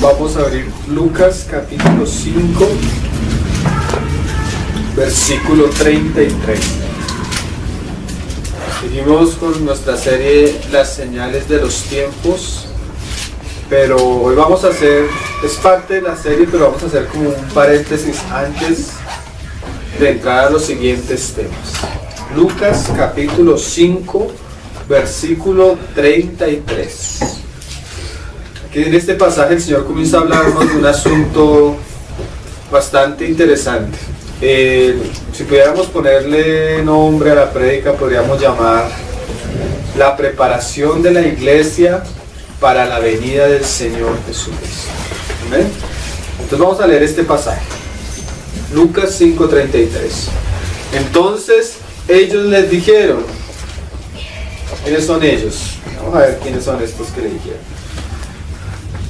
Vamos a abrir Lucas capítulo 5, versículo 33. Seguimos con nuestra serie Las señales de los tiempos, pero hoy vamos a hacer, es parte de la serie, pero vamos a hacer como un paréntesis antes de entrar a los siguientes temas. Lucas capítulo 5, versículo 33. Aquí en este pasaje el Señor comienza a hablarnos de un asunto bastante interesante. Si pudiéramos ponerle nombre a la prédica, podríamos llamar la preparación de la iglesia para la venida del Señor Jesucristo. ¿Amén? Entonces vamos a leer este pasaje. Lucas 5:33. Entonces ellos les dijeron, ¿quiénes son ellos? Vamos a ver quiénes son estos que le dijeron.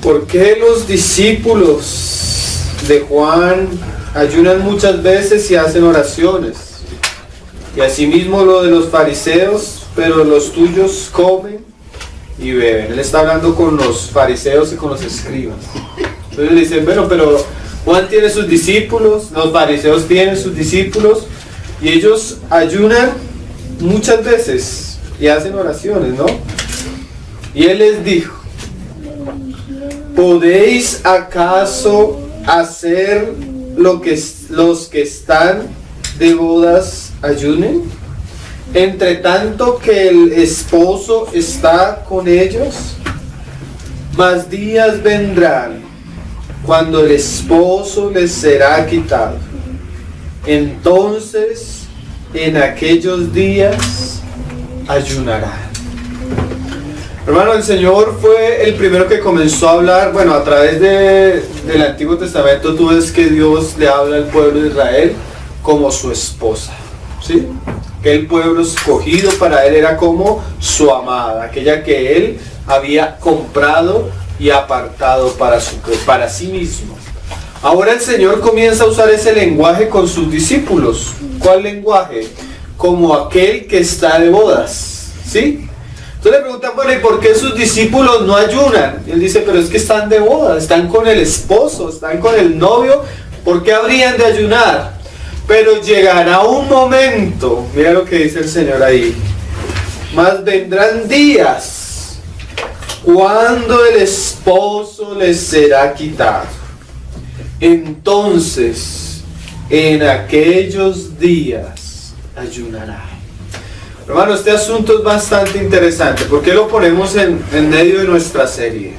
¿Por qué los discípulos de Juan ayunan muchas veces y hacen oraciones? Y asimismo lo de los fariseos, pero los tuyos comen y beben. Él está hablando con los fariseos y con los escribas. Entonces le dicen, bueno, pero Juan tiene sus discípulos, los fariseos tienen sus discípulos, y ellos ayunan muchas veces y hacen oraciones, ¿no? Y él les dijo, ¿podéis acaso hacer lo que los que están de bodas ayunen? Entre tanto que el esposo está con ellos, mas días vendrán cuando el esposo les será quitado. Entonces, en aquellos días ayunarán. Hermano, el Señor fue el primero que comenzó a hablar. Bueno, a través del Antiguo Testamento tú ves que Dios le habla al pueblo de Israel como su esposa, ¿sí? Que el pueblo escogido para él era como su amada, aquella que él había comprado y apartado para sí mismo. Ahora el Señor comienza a usar ese lenguaje con sus discípulos. ¿Cuál lenguaje? Como aquel que está de bodas, ¿sí? Entonces le preguntan, bueno, ¿y por qué sus discípulos no ayunan? Y él dice, pero es que están de boda, están con el esposo, están con el novio, ¿por qué habrían de ayunar? Pero llegará un momento, mira lo que dice el Señor ahí, mas vendrán días cuando el esposo les será quitado. Entonces, en aquellos días ayunará. Hermano, este asunto es bastante interesante. ¿Por qué lo ponemos en medio de nuestra serie?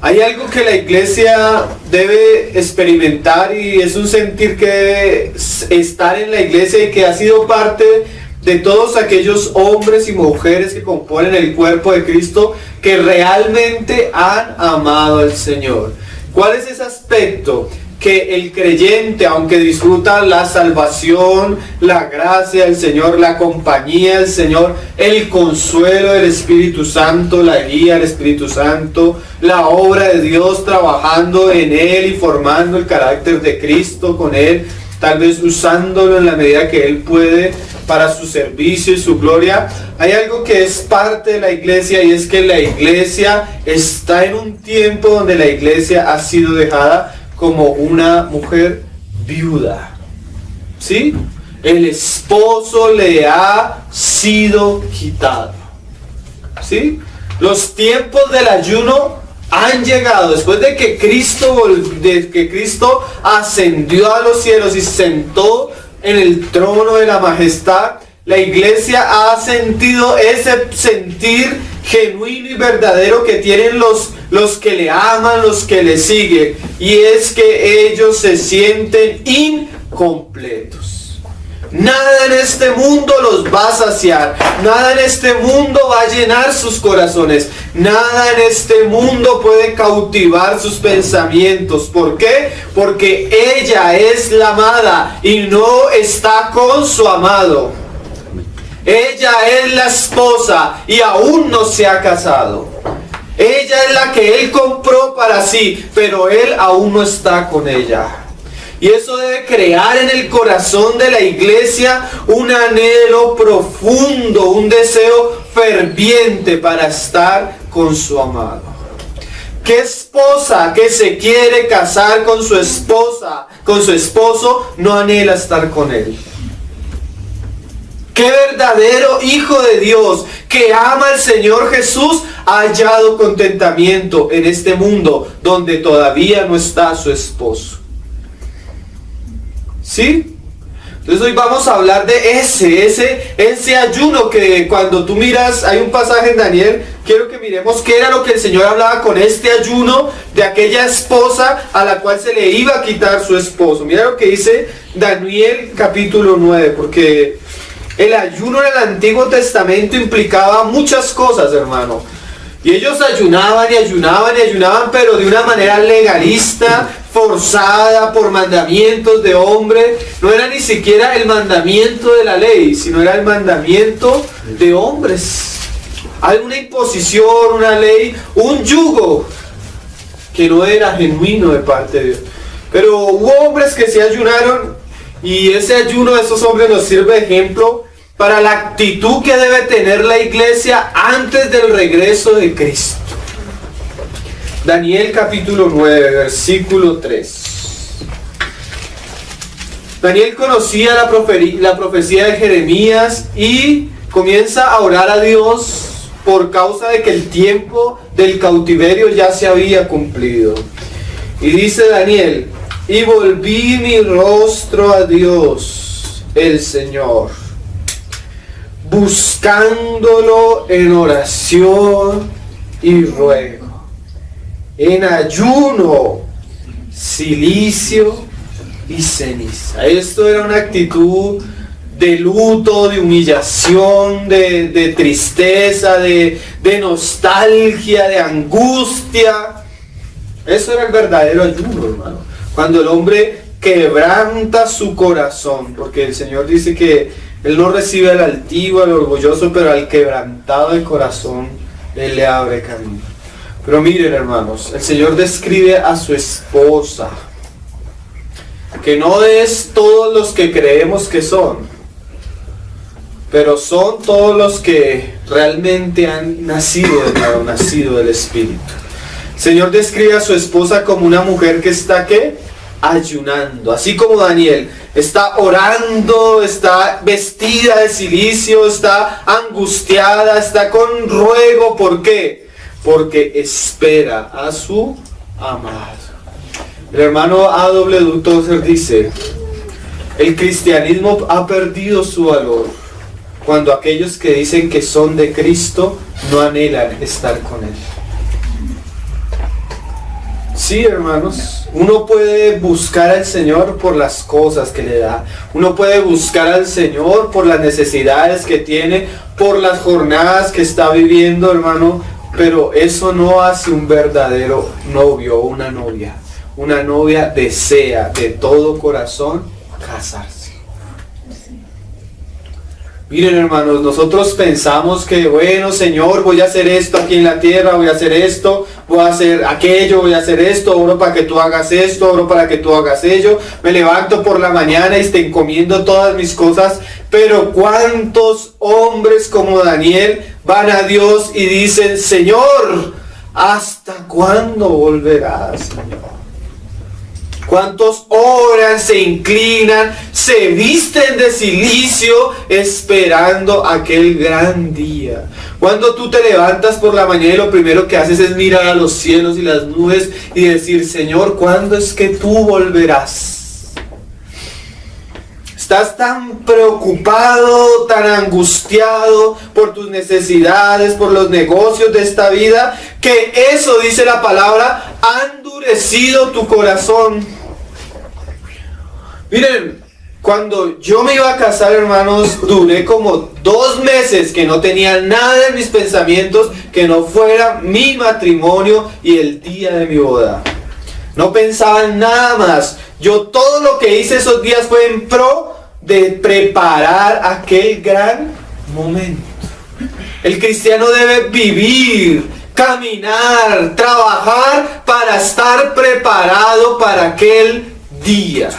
Hay algo que la iglesia debe experimentar y es un sentir que debe estar en la iglesia y que ha sido parte de todos aquellos hombres y mujeres que componen el cuerpo de Cristo que realmente han amado al Señor. ¿Cuál es ese aspecto? Que el creyente, aunque disfruta la salvación, la gracia del Señor, la compañía del Señor, el consuelo del Espíritu Santo, la guía del Espíritu Santo, la obra de Dios trabajando en él y formando el carácter de Cristo con él, tal vez usándolo en la medida que él puede para su servicio y su gloria. Hay algo que es parte de la iglesia y es que la iglesia está en un tiempo donde la iglesia ha sido dejada como una mujer viuda, ¿sí? El esposo le ha sido quitado, ¿sí? Los tiempos del ayuno han llegado después de que Cristo ascendió a los cielos y se sentó en el trono de la majestad. La iglesia ha sentido ese sentir genuino y verdadero que tienen los que le aman, los que le siguen, y es que ellos se sienten incompletos. Nada en este mundo los va a saciar, nada en este mundo va a llenar sus corazones, nada en este mundo puede cautivar sus pensamientos. ¿Por qué? Porque ella es la amada y no está con su amado. Ella es la esposa y aún no se ha casado. Ella es la que él compró para sí, pero él aún no está con ella. Y eso debe crear en el corazón de la iglesia un anhelo profundo, un deseo ferviente para estar con su amado. ¿Qué esposa que se quiere casar con su esposa, con su esposo, no anhela estar con él? ¿Qué verdadero hijo de Dios que ama al Señor Jesús ha hallado contentamiento en este mundo donde todavía no está su esposo? ¿Sí? Entonces hoy vamos a hablar de ese ayuno que cuando tú miras, hay un pasaje en Daniel, quiero que miremos qué era lo que el Señor hablaba con este ayuno de aquella esposa a la cual se le iba a quitar su esposo. Mira lo que dice Daniel capítulo 9, porque el ayuno en el Antiguo Testamento implicaba muchas cosas, hermano. Y ellos ayunaban y ayunaban y ayunaban, pero de una manera legalista, forzada por mandamientos de hombre. No era ni siquiera el mandamiento de la ley, sino era el mandamiento de hombres. Hay una imposición, una ley, un yugo que no era genuino de parte de Dios. Pero hubo hombres que se ayunaron, y ese ayuno de esos hombres nos sirve de ejemplo para la actitud que debe tener la iglesia antes del regreso de Cristo. Daniel capítulo 9, versículo 3. Daniel conocía la profecía de Jeremías y comienza a orar a Dios por causa de que el tiempo del cautiverio ya se había cumplido. Y dice Daniel: y volví mi rostro a Dios, el Señor, buscándolo en oración y ruego, en ayuno, cilicio y ceniza. Esto era una actitud de luto, de humillación, de tristeza, de nostalgia, de angustia. Eso era el verdadero ayuno, hermano. Cuando el hombre quebranta su corazón, porque el Señor dice que Él no recibe al altivo, al orgulloso, pero al quebrantado de corazón, Él le abre camino. Pero miren, hermanos, el Señor describe a su esposa, que no es todos los que creemos que son, pero son todos los que realmente han nacido de nuevo, nacido del Espíritu. El Señor describe a su esposa como una mujer que está, ¿qué? Ayunando, así como Daniel está orando, está vestida de cilicio, está angustiada, está con ruego. ¿Por qué? Porque espera a su amado. El hermano A.W. Tozer dice: el cristianismo ha perdido su valor cuando aquellos que dicen que son de Cristo no anhelan estar con Él. Sí, hermanos, uno puede buscar al Señor por las cosas que le da. Uno puede buscar al Señor por las necesidades que tiene, por las jornadas que está viviendo, hermano. Pero eso no hace un verdadero novio o una novia. Una novia desea de todo corazón casarse. Miren, hermanos, nosotros pensamos que, bueno, Señor, voy a hacer esto aquí en la tierra, voy a hacer esto, voy a hacer aquello, voy a hacer esto, oro para que tú hagas esto, oro para que tú hagas ello, me levanto por la mañana y te encomiendo todas mis cosas. Pero ¿cuántos hombres como Daniel van a Dios y dicen: Señor, ¿hasta cuándo volverás, Señor? ¿Cuántos oran, se inclinan, se visten de cilicio esperando aquel gran día? Cuando tú te levantas por la mañana y lo primero que haces es mirar a los cielos y las nubes y decir: Señor, ¿cuándo es que tú volverás? Estás tan preocupado, tan angustiado por tus necesidades, por los negocios de esta vida, que eso, dice la palabra, ha endurecido tu corazón. Miren, cuando yo me iba a casar, hermanos, duré como 2 meses que no tenía nada en mis pensamientos que no fuera mi matrimonio y el día de mi boda. No pensaba en nada más. Yo todo lo que hice esos días fue en pro de preparar aquel gran momento. El cristiano debe vivir, caminar, trabajar para estar preparado para aquel día.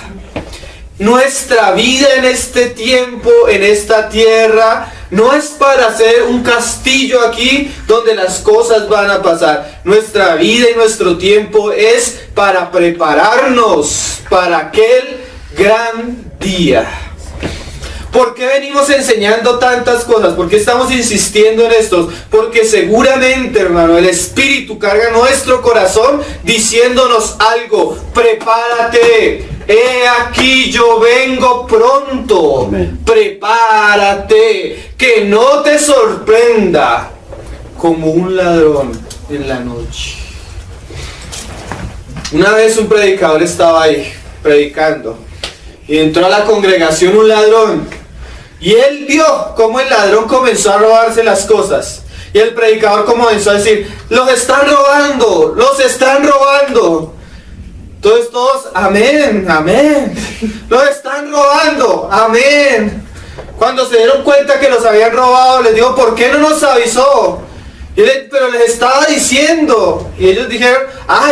Nuestra vida en este tiempo, en esta tierra, No es para hacer un castillo aquí donde las cosas van a pasar. Nuestra vida y nuestro tiempo es para prepararnos para aquel gran día. ¿Por qué venimos enseñando tantas cosas? ¿Por qué estamos insistiendo en esto? Porque seguramente, hermano, el Espíritu carga nuestro corazón diciéndonos algo. Prepárate. He aquí yo vengo pronto. Amén. Prepárate. Que no te sorprenda como un ladrón en la noche. Una vez un predicador estaba ahí predicando y entró a la congregación un ladrón. Y él vio cómo el ladrón comenzó a robarse las cosas. Y el predicador comenzó a decir, los están robando, los están robando. Entonces todos, amén, amén. Los están robando, amén. Cuando se dieron cuenta que los habían robado, les dijo, ¿por qué no nos avisó? Pero les estaba diciendo. Y ellos dijeron,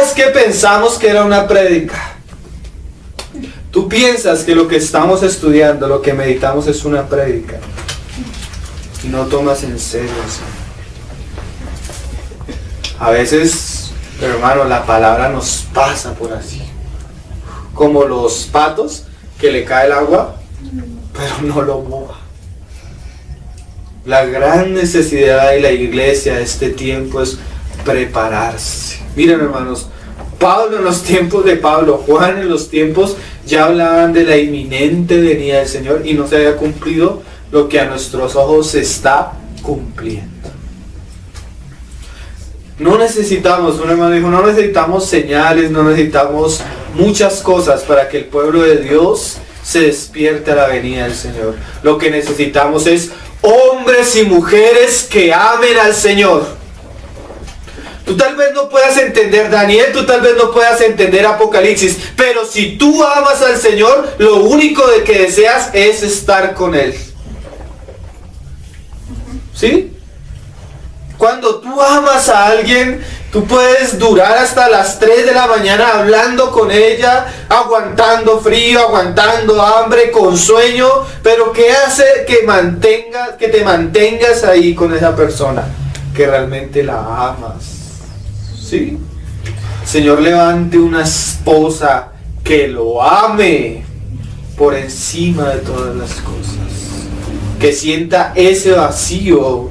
es que pensamos que era una prédica. Tú piensas que lo que estamos estudiando, lo que meditamos es una prédica. Y no tomas en serio eso. A veces, hermano, la palabra nos pasa por así. Como los patos que le cae el agua, pero no lo moja. La gran necesidad de la iglesia de este tiempo es prepararse. Miren, hermanos, Pablo en los tiempos de Pablo, Juan en los tiempos ya hablaban de la inminente venida del Señor y no se había cumplido lo que a nuestros ojos se está cumpliendo. No necesitamos, un hermano dijo, no necesitamos señales, no necesitamos muchas cosas para que el pueblo de Dios se despierte a la venida del Señor. Lo que necesitamos es hombres y mujeres que amen al Señor. Tú tal vez no puedas entender Daniel, tú tal vez no puedas entender Apocalipsis, pero si tú amas al Señor, lo único de que deseas es estar con Él. ¿Sí? Cuando tú amas a alguien, tú puedes durar hasta las 3 de la mañana hablando con ella, aguantando frío, aguantando hambre, con sueño, pero ¿qué hace que te mantengas ahí con esa persona? Que realmente la amas. ¿Sí? Señor, levante una esposa que lo ame por encima de todas las cosas. Que sienta ese vacío.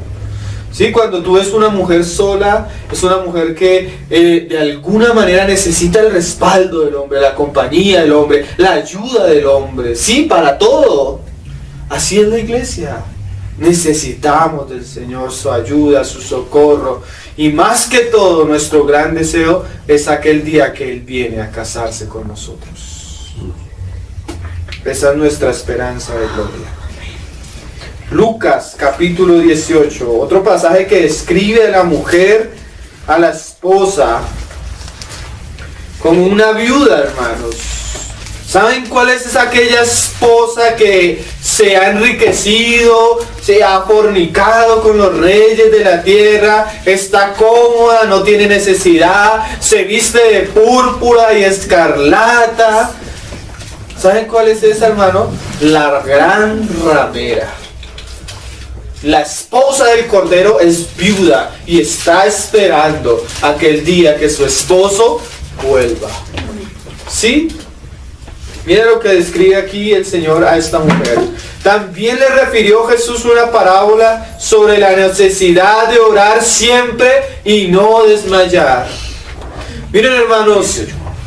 ¿Sí? Cuando tú ves una mujer sola, es una mujer que de alguna manera necesita el respaldo del hombre, la compañía del hombre, la ayuda del hombre. Sí, para todo. Así es la iglesia. Necesitamos del Señor su ayuda, su socorro. Y más que todo, nuestro gran deseo es aquel día que Él viene a casarse con nosotros. Esa es nuestra esperanza de gloria. Lucas capítulo 18, otro pasaje que describe a la mujer, a la esposa, como una viuda, hermanos. ¿Saben cuál es aquella esposa que se ha enriquecido, se ha fornicado con los reyes de la tierra, está cómoda, no tiene necesidad, se viste de púrpura y escarlata? ¿Saben cuál es esa, hermano? La gran ramera. La esposa del Cordero es viuda y está esperando aquel día que su esposo vuelva. ¿Sí? Mira lo que describe aquí el Señor a esta mujer. También le refirió Jesús una parábola sobre la necesidad de orar siempre y no desmayar. Miren, hermanos,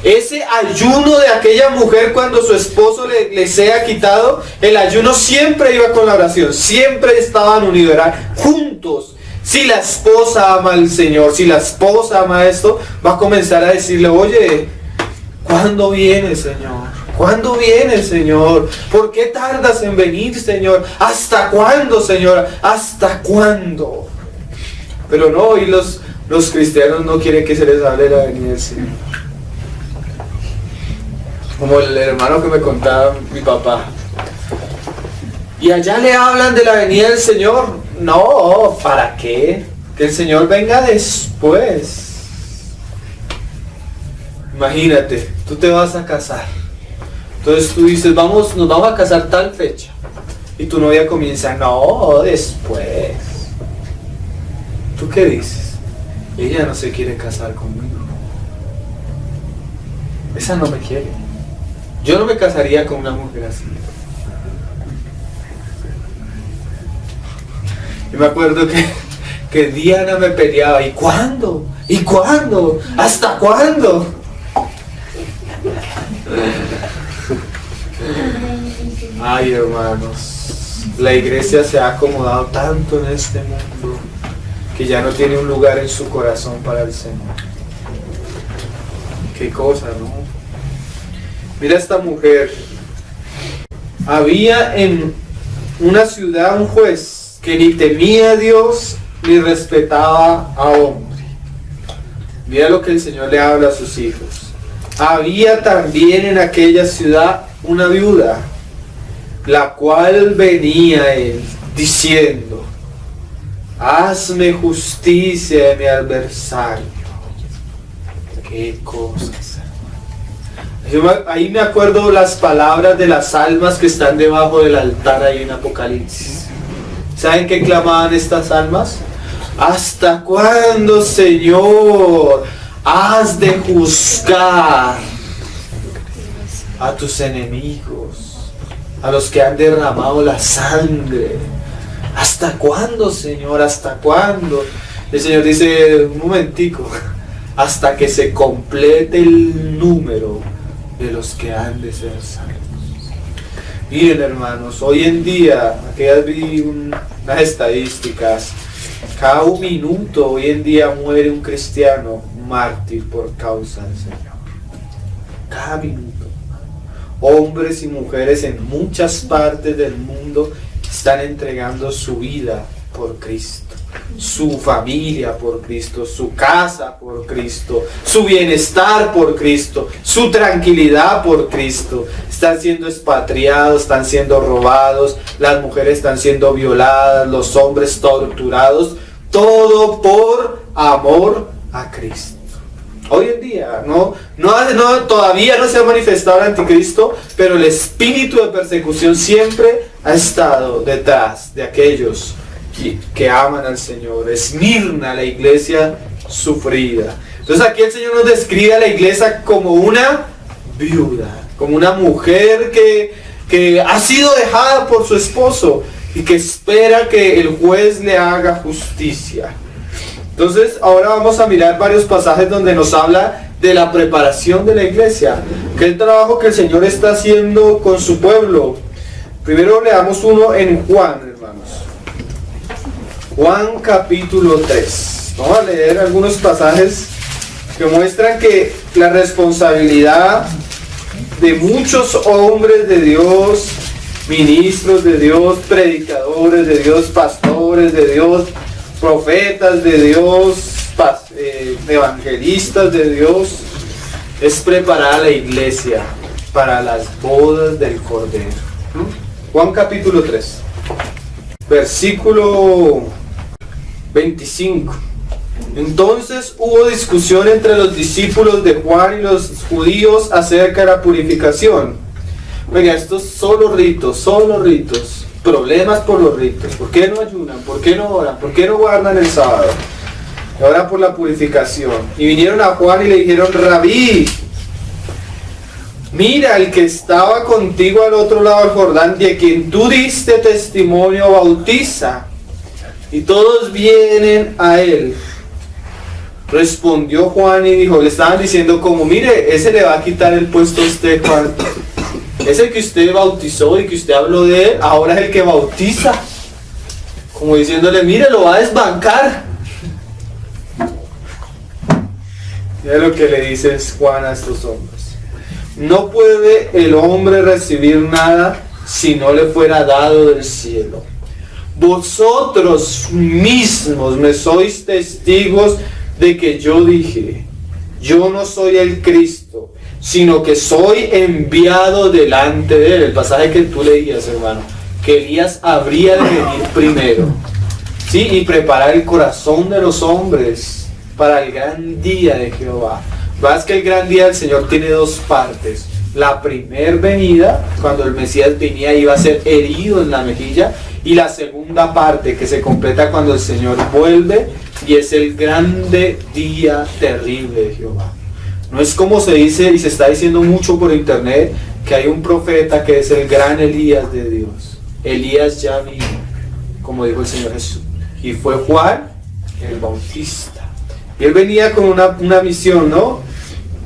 ese ayuno de aquella mujer cuando su esposo le sea quitado, el ayuno siempre iba con la oración, siempre estaban unidos, eran juntos. Si la esposa ama al Señor, si la esposa ama esto, va a comenzar a decirle, oye, ¿cuándo viene, Señor? ¿Cuándo viene, Señor? ¿Por qué tardas en venir, Señor? ¿Hasta cuándo, Señor? ¿Hasta cuándo? Pero no, hoy los cristianos no quieren que se les hable de la venida del Señor. Como el hermano que me contaba mi papá. Y allá le hablan de la venida del Señor. No, ¿para qué? Que el Señor venga después. Imagínate, tú te vas a casar. Entonces tú dices, nos vamos a casar tal fecha. Y y tu novia comienza, no, después. ¿Tú qué dices? Ella no se quiere casar conmigo. Esa no me quiere. Yo no me casaría con una mujer así. Y me acuerdo que Diana me peleaba, ¿y cuándo? ¿Y cuándo? ¿Hasta cuándo? Ay, hermanos, la iglesia se ha acomodado tanto en este mundo que ya no tiene un lugar en su corazón para el Señor. Qué cosa, ¿no? Mira esta mujer. Había en una ciudad un juez que ni temía a Dios ni respetaba a hombre. Mira lo que el Señor le habla a sus hijos. Había también en aquella ciudad una viuda, la cual venía a él diciendo, hazme justicia de mi adversario. Qué cosas. Ahí me acuerdo las palabras de las almas que están debajo del altar ahí en Apocalipsis. ¿Saben qué clamaban estas almas? ¿Hasta cuándo, Señor, has de juzgar a tus enemigos, a los que han derramado la sangre? ¿Hasta cuándo, Señor? ¿Hasta cuándo? El Señor dice, un momentico, hasta que se complete el número de los que han de ser salvos. Miren, hermanos, hoy en día, aquí vi unas estadísticas, cada un minuto hoy en día muere un cristiano mártir por causa del Señor. Cada minuto. Hombres y mujeres en muchas partes del mundo están entregando su vida por Cristo, su familia por Cristo, su casa por Cristo, su bienestar por Cristo, su tranquilidad por Cristo. Están siendo expatriados, están siendo robados, las mujeres están siendo violadas, los hombres torturados, todo por amor a Cristo. Hoy en día todavía no se ha manifestado el anticristo, pero el espíritu de persecución siempre ha estado detrás de aquellos que aman al Señor. Esmirna, la iglesia sufrida. Entonces aquí el Señor nos describe a la iglesia como una viuda, como una mujer que ha sido dejada por su esposo y que espera que el juez le haga justicia. Entonces ahora vamos a mirar varios pasajes donde nos habla de la preparación de la iglesia, que es el trabajo que el Señor está haciendo con su pueblo. Primero leamos uno en Juan, hermanos. Juan capítulo 3. Vamos a leer algunos pasajes que muestran que la responsabilidad de muchos hombres de Dios, ministros de Dios, predicadores de Dios, pastores de Dios, profetas de Dios, evangelistas de Dios, es preparar a la iglesia para las bodas del Cordero. Juan capítulo 3, versículo 25. Entonces hubo discusión entre los discípulos de Juan y los judíos acerca de la purificación. Oiga, estos solo ritos, problemas por los ritos. ¿Por qué no ayunan? ¿Por qué no oran? ¿Por qué no guardan el sábado? Oran por la purificación. Y vinieron a Juan y le dijeron, Rabí, mira, el que estaba contigo al otro lado del Jordán, de quien tú diste testimonio, bautiza, y todos vienen a él. Respondió Juan y dijo, le estaban diciendo como, mire, ese le va a quitar el puesto a usted, Juan. Ese que usted bautizó y que usted habló de él, ahora es el que bautiza. Como diciéndole, mire, lo va a desbancar. Mira lo que le dice Juan a estos hombres. No puede el hombre recibir nada si no le fuera dado del cielo. Vosotros mismos me sois testigos de que yo dije, yo no soy el Cristo, sino que soy enviado delante de él. El pasaje que tú leías, hermano, que Elías habría de venir primero, ¿sí? Y preparar el corazón de los hombres para el gran día de Jehová. Más que el gran día del Señor tiene dos partes. La primer venida, cuando el Mesías venía, iba a ser herido en la mejilla, y la segunda parte que se completa cuando el Señor vuelve y es el grande día terrible de Jehová. No es como se dice y se está diciendo mucho por internet que hay un profeta que es el gran Elías de Dios. Elías ya vino, como dijo el Señor Jesús, y fue Juan el Bautista. Y él venía con una misión, ¿no?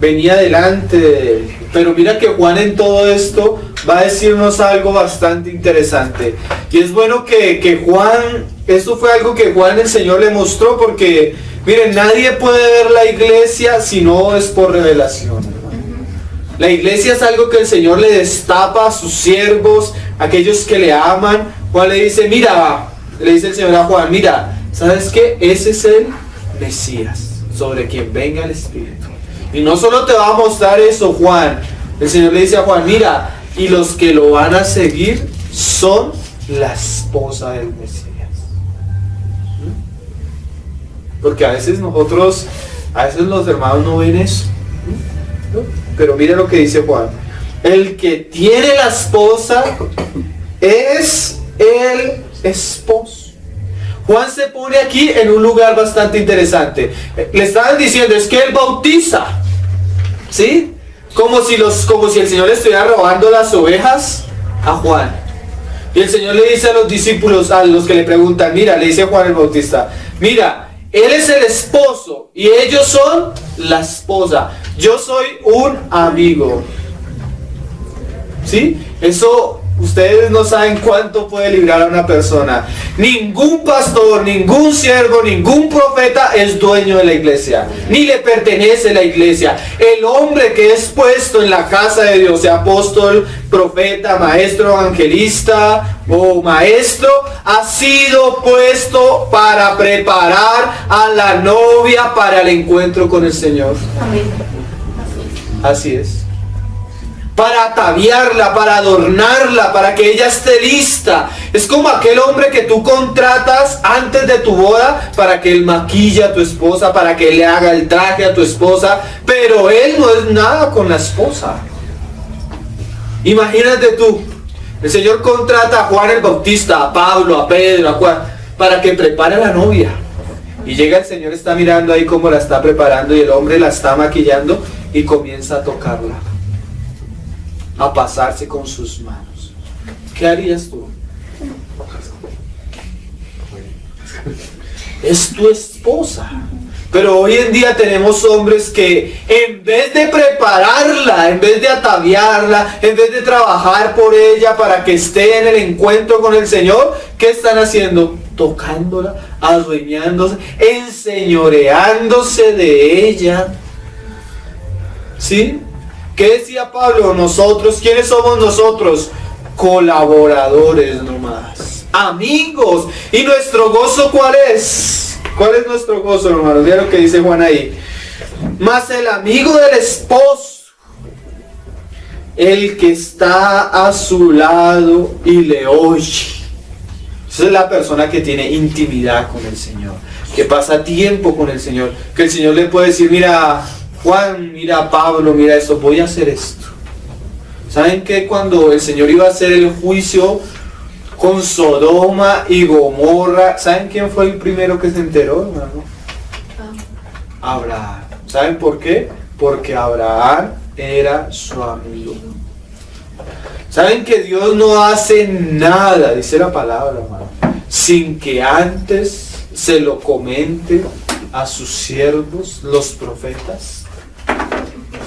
Venía delante de él. Pero mira que Juan en todo esto va a decirnos algo bastante interesante. Y es bueno que Juan, esto fue algo que Juan el Señor le mostró, porque miren, nadie puede ver la iglesia si no es por revelación, hermano. La iglesia es algo que el Señor le destapa a sus siervos, a aquellos que le aman. Juan le dice, mira, le dice el Señor a Juan, mira, ¿sabes qué? Ese es el Mesías, sobre quien venga el Espíritu. Y no solo te va a mostrar eso, Juan. El Señor le dice a Juan, mira, y los que lo van a seguir son la esposa del Mesías. Porque a veces los hermanos no ven eso. Pero mira lo que dice Juan. El que tiene la esposa es el esposo. Juan se pone aquí en un lugar bastante interesante. Le estaban diciendo, es que él bautiza, ¿sí? Como si el Señor le estuviera robando las ovejas a Juan. Y el Señor le dice a los discípulos, a los que le preguntan, mira, le dice Juan el Bautista, mira, él es el esposo y ellos son la esposa. Yo soy un amigo. ¿Sí? Eso ustedes no saben cuánto puede librar a una persona. Ningún pastor, ningún siervo, ningún profeta es dueño de la iglesia, ni le pertenece la iglesia. El hombre que es puesto en la casa de Dios, sea apóstol, profeta, maestro, evangelista o maestro, ha sido puesto para preparar a la novia para el encuentro con el Señor. Amén. Así es. Para ataviarla, para adornarla, para que ella esté lista. Es como aquel hombre que tú contratas antes de tu boda para que él maquille a tu esposa, para que le haga el traje a tu esposa, pero él no es nada con la esposa. Imagínate tú, el Señor contrata a Juan el Bautista, a Pablo, a Pedro, a Juan, para que prepare a la novia. Y llega el Señor, está mirando ahí cómo la está preparando y el hombre la está maquillando y comienza a tocarla, a pasarse con sus manos. ¿Qué harías tú? Es tu esposa. Pero hoy en día tenemos hombres que en vez de prepararla, en vez de ataviarla, en vez de trabajar por ella para que esté en el encuentro con el Señor, ¿qué están haciendo? Tocándola, adueñándose, enseñoreándose de ella. ¿Sí? ¿Qué decía Pablo? Nosotros, ¿quiénes somos nosotros? Colaboradores nomás, amigos. ¿Y nuestro gozo cuál es? ¿Cuál es nuestro gozo, hermanos? Mira lo que dice Juan ahí. Mas el amigo del esposo, el que está a su lado y le oye. Esa es la persona que tiene intimidad con el Señor, que pasa tiempo con el Señor, que el Señor le puede decir, mira Juan, mira Pablo, mira esto, voy a hacer esto. ¿Saben qué? Cuando el Señor iba a hacer el juicio con Sodoma y Gomorra, ¿saben quién fue el primero que se enteró, hermano? Abraham. ¿Saben por qué? Porque Abraham era su amigo. ¿Saben que Dios no hace nada, dice la palabra, hermano, sin que antes se lo comente a sus siervos, los profetas?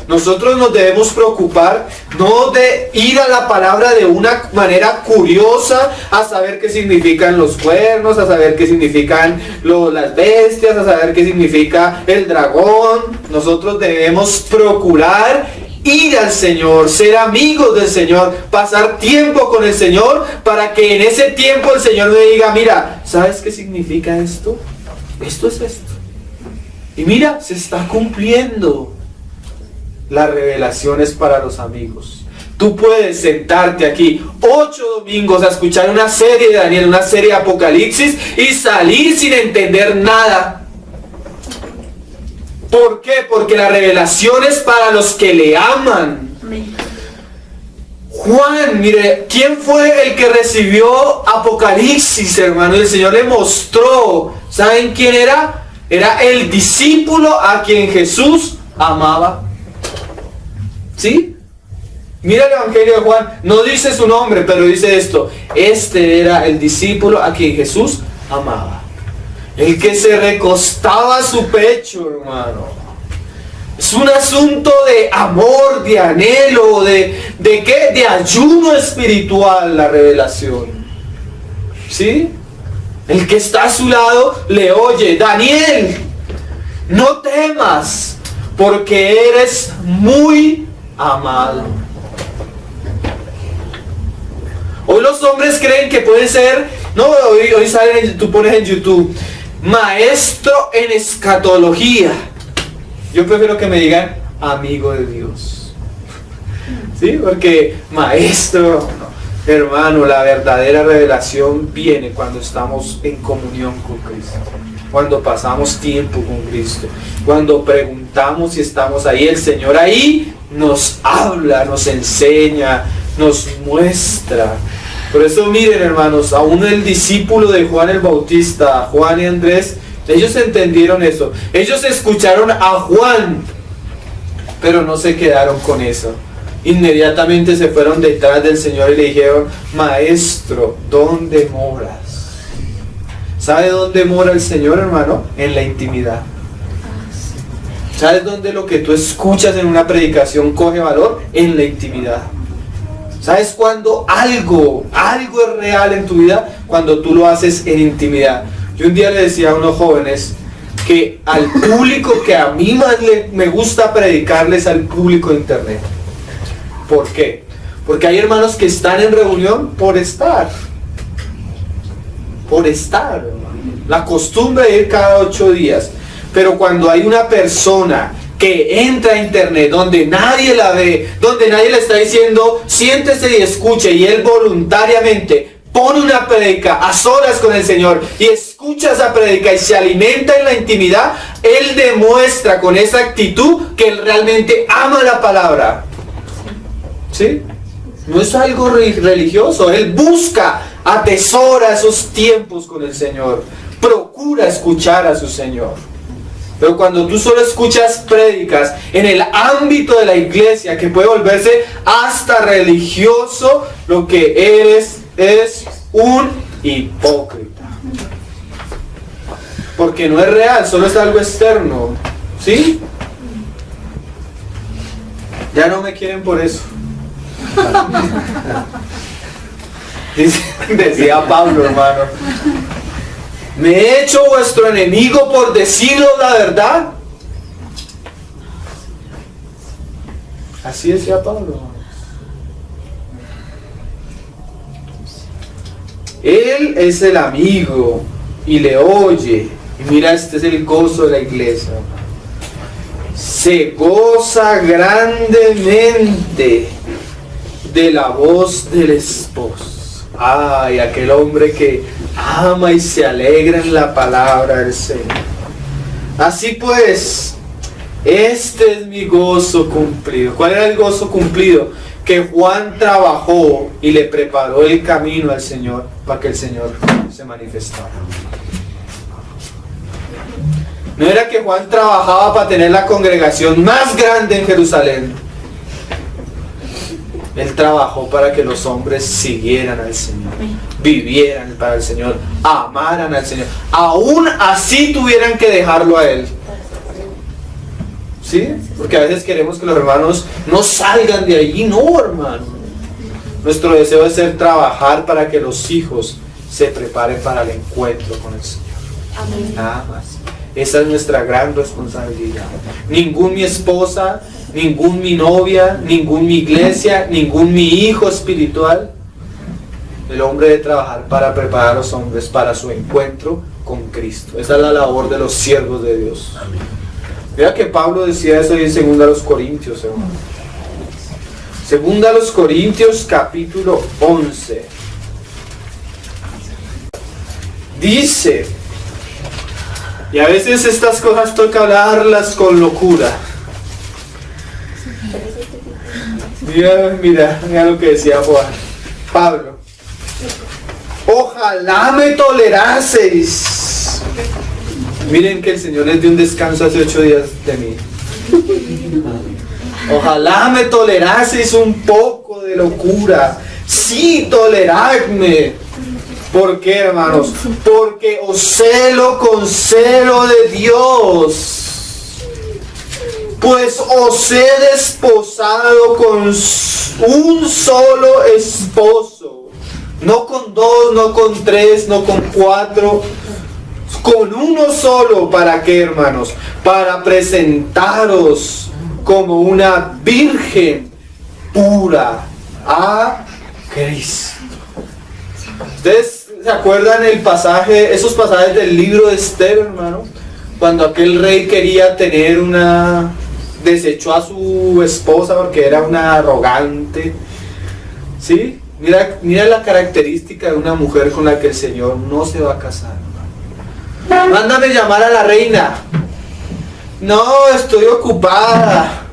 Nosotros nos debemos preocupar no de ir a la palabra de una manera curiosa a saber qué significan los cuernos, a saber qué significan las bestias, a saber qué significa el dragón. Nosotros debemos procurar ir al Señor, ser amigos del Señor, pasar tiempo con el Señor, para que en ese tiempo el Señor me diga, mira, ¿sabes qué significa esto? Esto es esto. Y mira, se está cumpliendo. La revelación es para los amigos. Tú puedes sentarte aquí 8 domingos a escuchar una serie de Daniel, una serie de Apocalipsis y salir sin entender nada. ¿Por qué? Porque la revelación es para los que le aman. Juan, mire, ¿quién fue el que recibió Apocalipsis, hermano? El Señor le mostró. ¿Saben quién era? Era el discípulo a quien Jesús amaba. ¿Sí? Mira el Evangelio de Juan. No dice su nombre, pero dice esto. Este era el discípulo a quien Jesús amaba. El que se recostaba a su pecho, hermano. Es un asunto de amor, de anhelo, ¿de qué? De ayuno espiritual, la revelación. ¿Sí? El que está a su lado le oye: Daniel, no temas, porque eres muy amado. Hoy los hombres creen que pueden ser, no, hoy salen, tú pones en YouTube, maestro en escatología. Yo prefiero que me digan amigo de Dios. ¿Sí? Porque maestro, no, hermano, la verdadera revelación viene cuando estamos en comunión con Cristo. Cuando pasamos tiempo con Cristo. Cuando preguntamos si estamos ahí, el Señor ahí nos habla, nos enseña, nos muestra. Por eso miren, hermanos, aún el discípulo de Juan el Bautista, Juan y Andrés, ellos entendieron eso. Ellos escucharon a Juan, pero no se quedaron con eso. Inmediatamente se fueron detrás del Señor y le dijeron: Maestro, ¿dónde moras? ¿Sabe dónde mora el Señor, hermano? En la intimidad. ¿Sabes dónde lo que tú escuchas en una predicación coge valor? En la intimidad. ¿Sabes cuándo algo es real en tu vida? Cuando tú lo haces en intimidad. Yo un día le decía a unos jóvenes que al público que a mí más me gusta predicarles, al público de internet. ¿Por qué? Porque hay hermanos que están en reunión por estar. Por estar, hermano. La costumbre de ir cada 8 días. Pero cuando hay una persona que entra a internet, donde nadie la ve, donde nadie le está diciendo siéntese y escuche, y él voluntariamente pone una prédica a solas con el Señor y escucha esa prédica y se alimenta en la intimidad, él demuestra con esa actitud que él realmente ama la palabra. ¿Sí? No es algo religioso, él busca, atesora esos tiempos con el Señor, procura escuchar a su Señor. Pero cuando tú solo escuchas prédicas en el ámbito de la iglesia, que puede volverse hasta religioso, lo que eres es un hipócrita. Porque no es real, solo es algo externo. ¿Sí? Ya no me quieren por eso. Decía Pablo, hermano: ¿me he hecho vuestro enemigo por deciros la verdad? Así decía Pablo. Él es el amigo y le oye. Y mira, este es el gozo de la iglesia. Se goza grandemente de la voz del esposo. Ay, aquel hombre que ama y se alegra en la palabra del Señor. Así pues, este es mi gozo cumplido. ¿Cuál era el gozo cumplido? Que Juan trabajó y le preparó el camino al Señor para que el Señor se manifestara. No era que Juan trabajaba para tener la congregación más grande en Jerusalén. Él trabajó para que los hombres siguieran al Señor, vivieran para el Señor, amaran al Señor, aún así tuvieran que dejarlo a Él. ¿Sí? Porque a veces queremos que los hermanos no salgan de allí. No, hermano. Nuestro deseo es trabajar para que los hijos se preparen para el encuentro con el Señor. Amén. Nada más. Esa es nuestra gran responsabilidad. Ningún mi esposa, ningún mi novia, ningún mi iglesia, ningún mi hijo espiritual. El hombre debe trabajar para preparar a los hombres para su encuentro con Cristo. Esa es la labor de los siervos de Dios. Amén. Mira que Pablo decía eso en 2 Corintios, hermano. 2 Corintios capítulo 11. Dice, y a veces estas cosas toca hablarlas con locura. Mira lo que decía Juan. Pablo. Ojalá me toleraseis. Miren que el Señor les dio un descanso hace 8 días de mí. Ojalá me toleraseis un poco de locura. Sí, toleradme. ¿Por qué, hermanos? Porque os celo con celo de Dios. Pues os he desposado con un solo esposo. No con 2, no con 3, no con 4. Con uno solo. ¿Para qué, hermanos? Para presentaros como una virgen pura a Cristo. Ustedes se acuerdan esos pasajes del libro de Esther, hermano, cuando aquel rey quería tener desechó a su esposa porque era una arrogante, ¿sí? Mira la característica de una mujer con la que el Señor no se va a casar, hermano. Mándame llamar a la reina. No, estoy ocupada.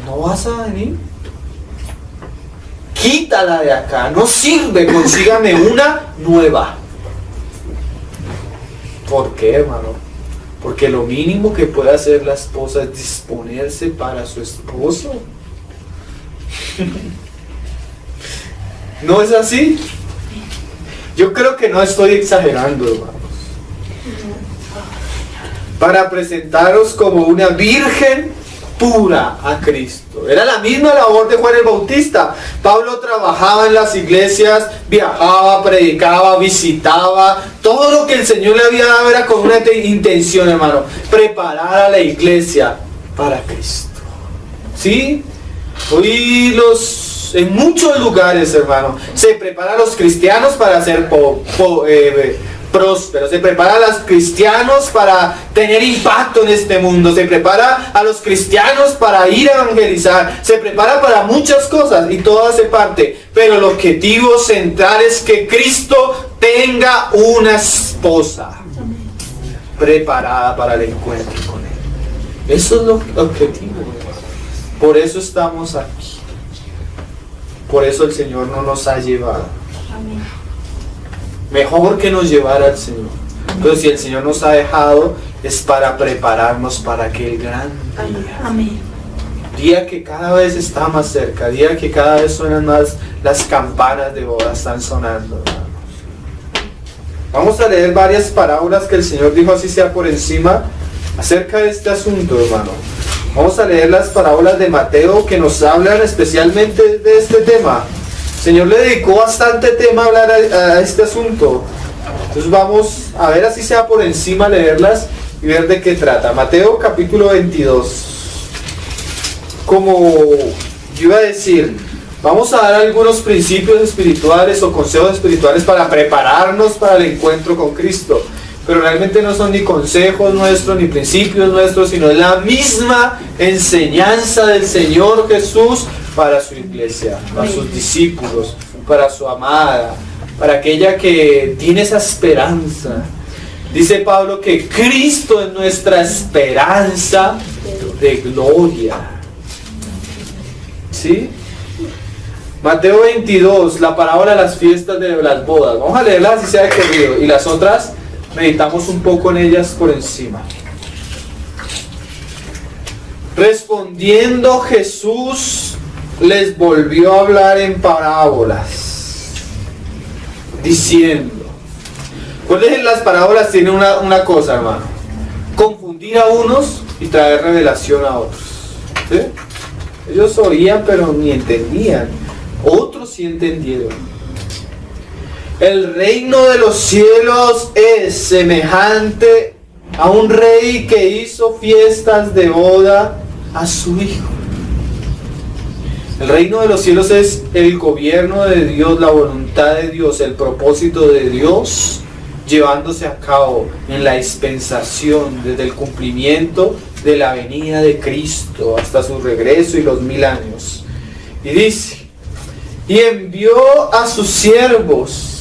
¿No vas a venir? Quítala de acá, no sirve, consígame una nueva. ¿Por qué, hermano? Porque lo mínimo que puede hacer la esposa es disponerse para su esposo. ¿No es así? Yo creo que no estoy exagerando, hermanos. Para presentaros como una virgen pura a Cristo. Era la misma labor de Juan el Bautista. Pablo trabajaba en las iglesias, viajaba, predicaba, visitaba. Todo lo que el Señor le había dado era con una intención, hermano: preparar a la iglesia para Cristo. ¿Sí? Hoy en muchos lugares, hermano, se prepara a los cristianos para ser prósperos, se prepara a los cristianos para tener impacto en este mundo, se prepara a los cristianos para ir a evangelizar, se prepara para muchas cosas y todo hace parte, pero el objetivo central es que Cristo tenga una esposa preparada para el encuentro con Él. Eso es el objetivo. Por eso estamos aquí. Por eso el Señor no nos ha llevado. Amén. Mejor que nos llevara al Señor. Entonces, si el Señor nos ha dejado, es para prepararnos para aquel gran día. Amén. Día que cada vez está más cerca, día que cada vez suenan más las campanas de boda, están sonando, hermanos. Vamos a leer varias parábolas que el Señor dijo, así sea por encima, acerca de este asunto, hermano. Vamos a leer las parábolas de Mateo que nos hablan especialmente de este tema. El Señor le dedicó bastante tema a hablar a este asunto. Entonces vamos a ver, así sea por encima, leerlas y ver de qué trata. Mateo capítulo 22. Como yo iba a decir, vamos a dar algunos principios espirituales o consejos espirituales para prepararnos para el encuentro con Cristo. Pero realmente no son ni consejos nuestros, ni principios nuestros, sino es la misma enseñanza del Señor Jesús para su iglesia, para sus discípulos, para su amada, para aquella que tiene esa esperanza. Dice Pablo que Cristo es nuestra esperanza de gloria. ¿Sí? Mateo 22, la parábola de las fiestas de las bodas. Vamos a leerlas así sea de corrido. Y las otras meditamos un poco en ellas por encima. Respondiendo Jesús les volvió a hablar en parábolas, diciendo. Recuerden, las parábolas tienen una cosa, hermano: confundir a unos y traer revelación a otros. ¿Sí? Ellos oían pero ni entendían. Otros sí entendieron. El reino de los cielos es semejante a un rey que hizo fiestas de boda a su hijo. El reino de los cielos es el gobierno de Dios, la voluntad de Dios, el propósito de Dios llevándose a cabo en la dispensación, desde el cumplimiento de la venida de Cristo hasta su regreso y los 1000 años. Y dice: y envió a sus siervos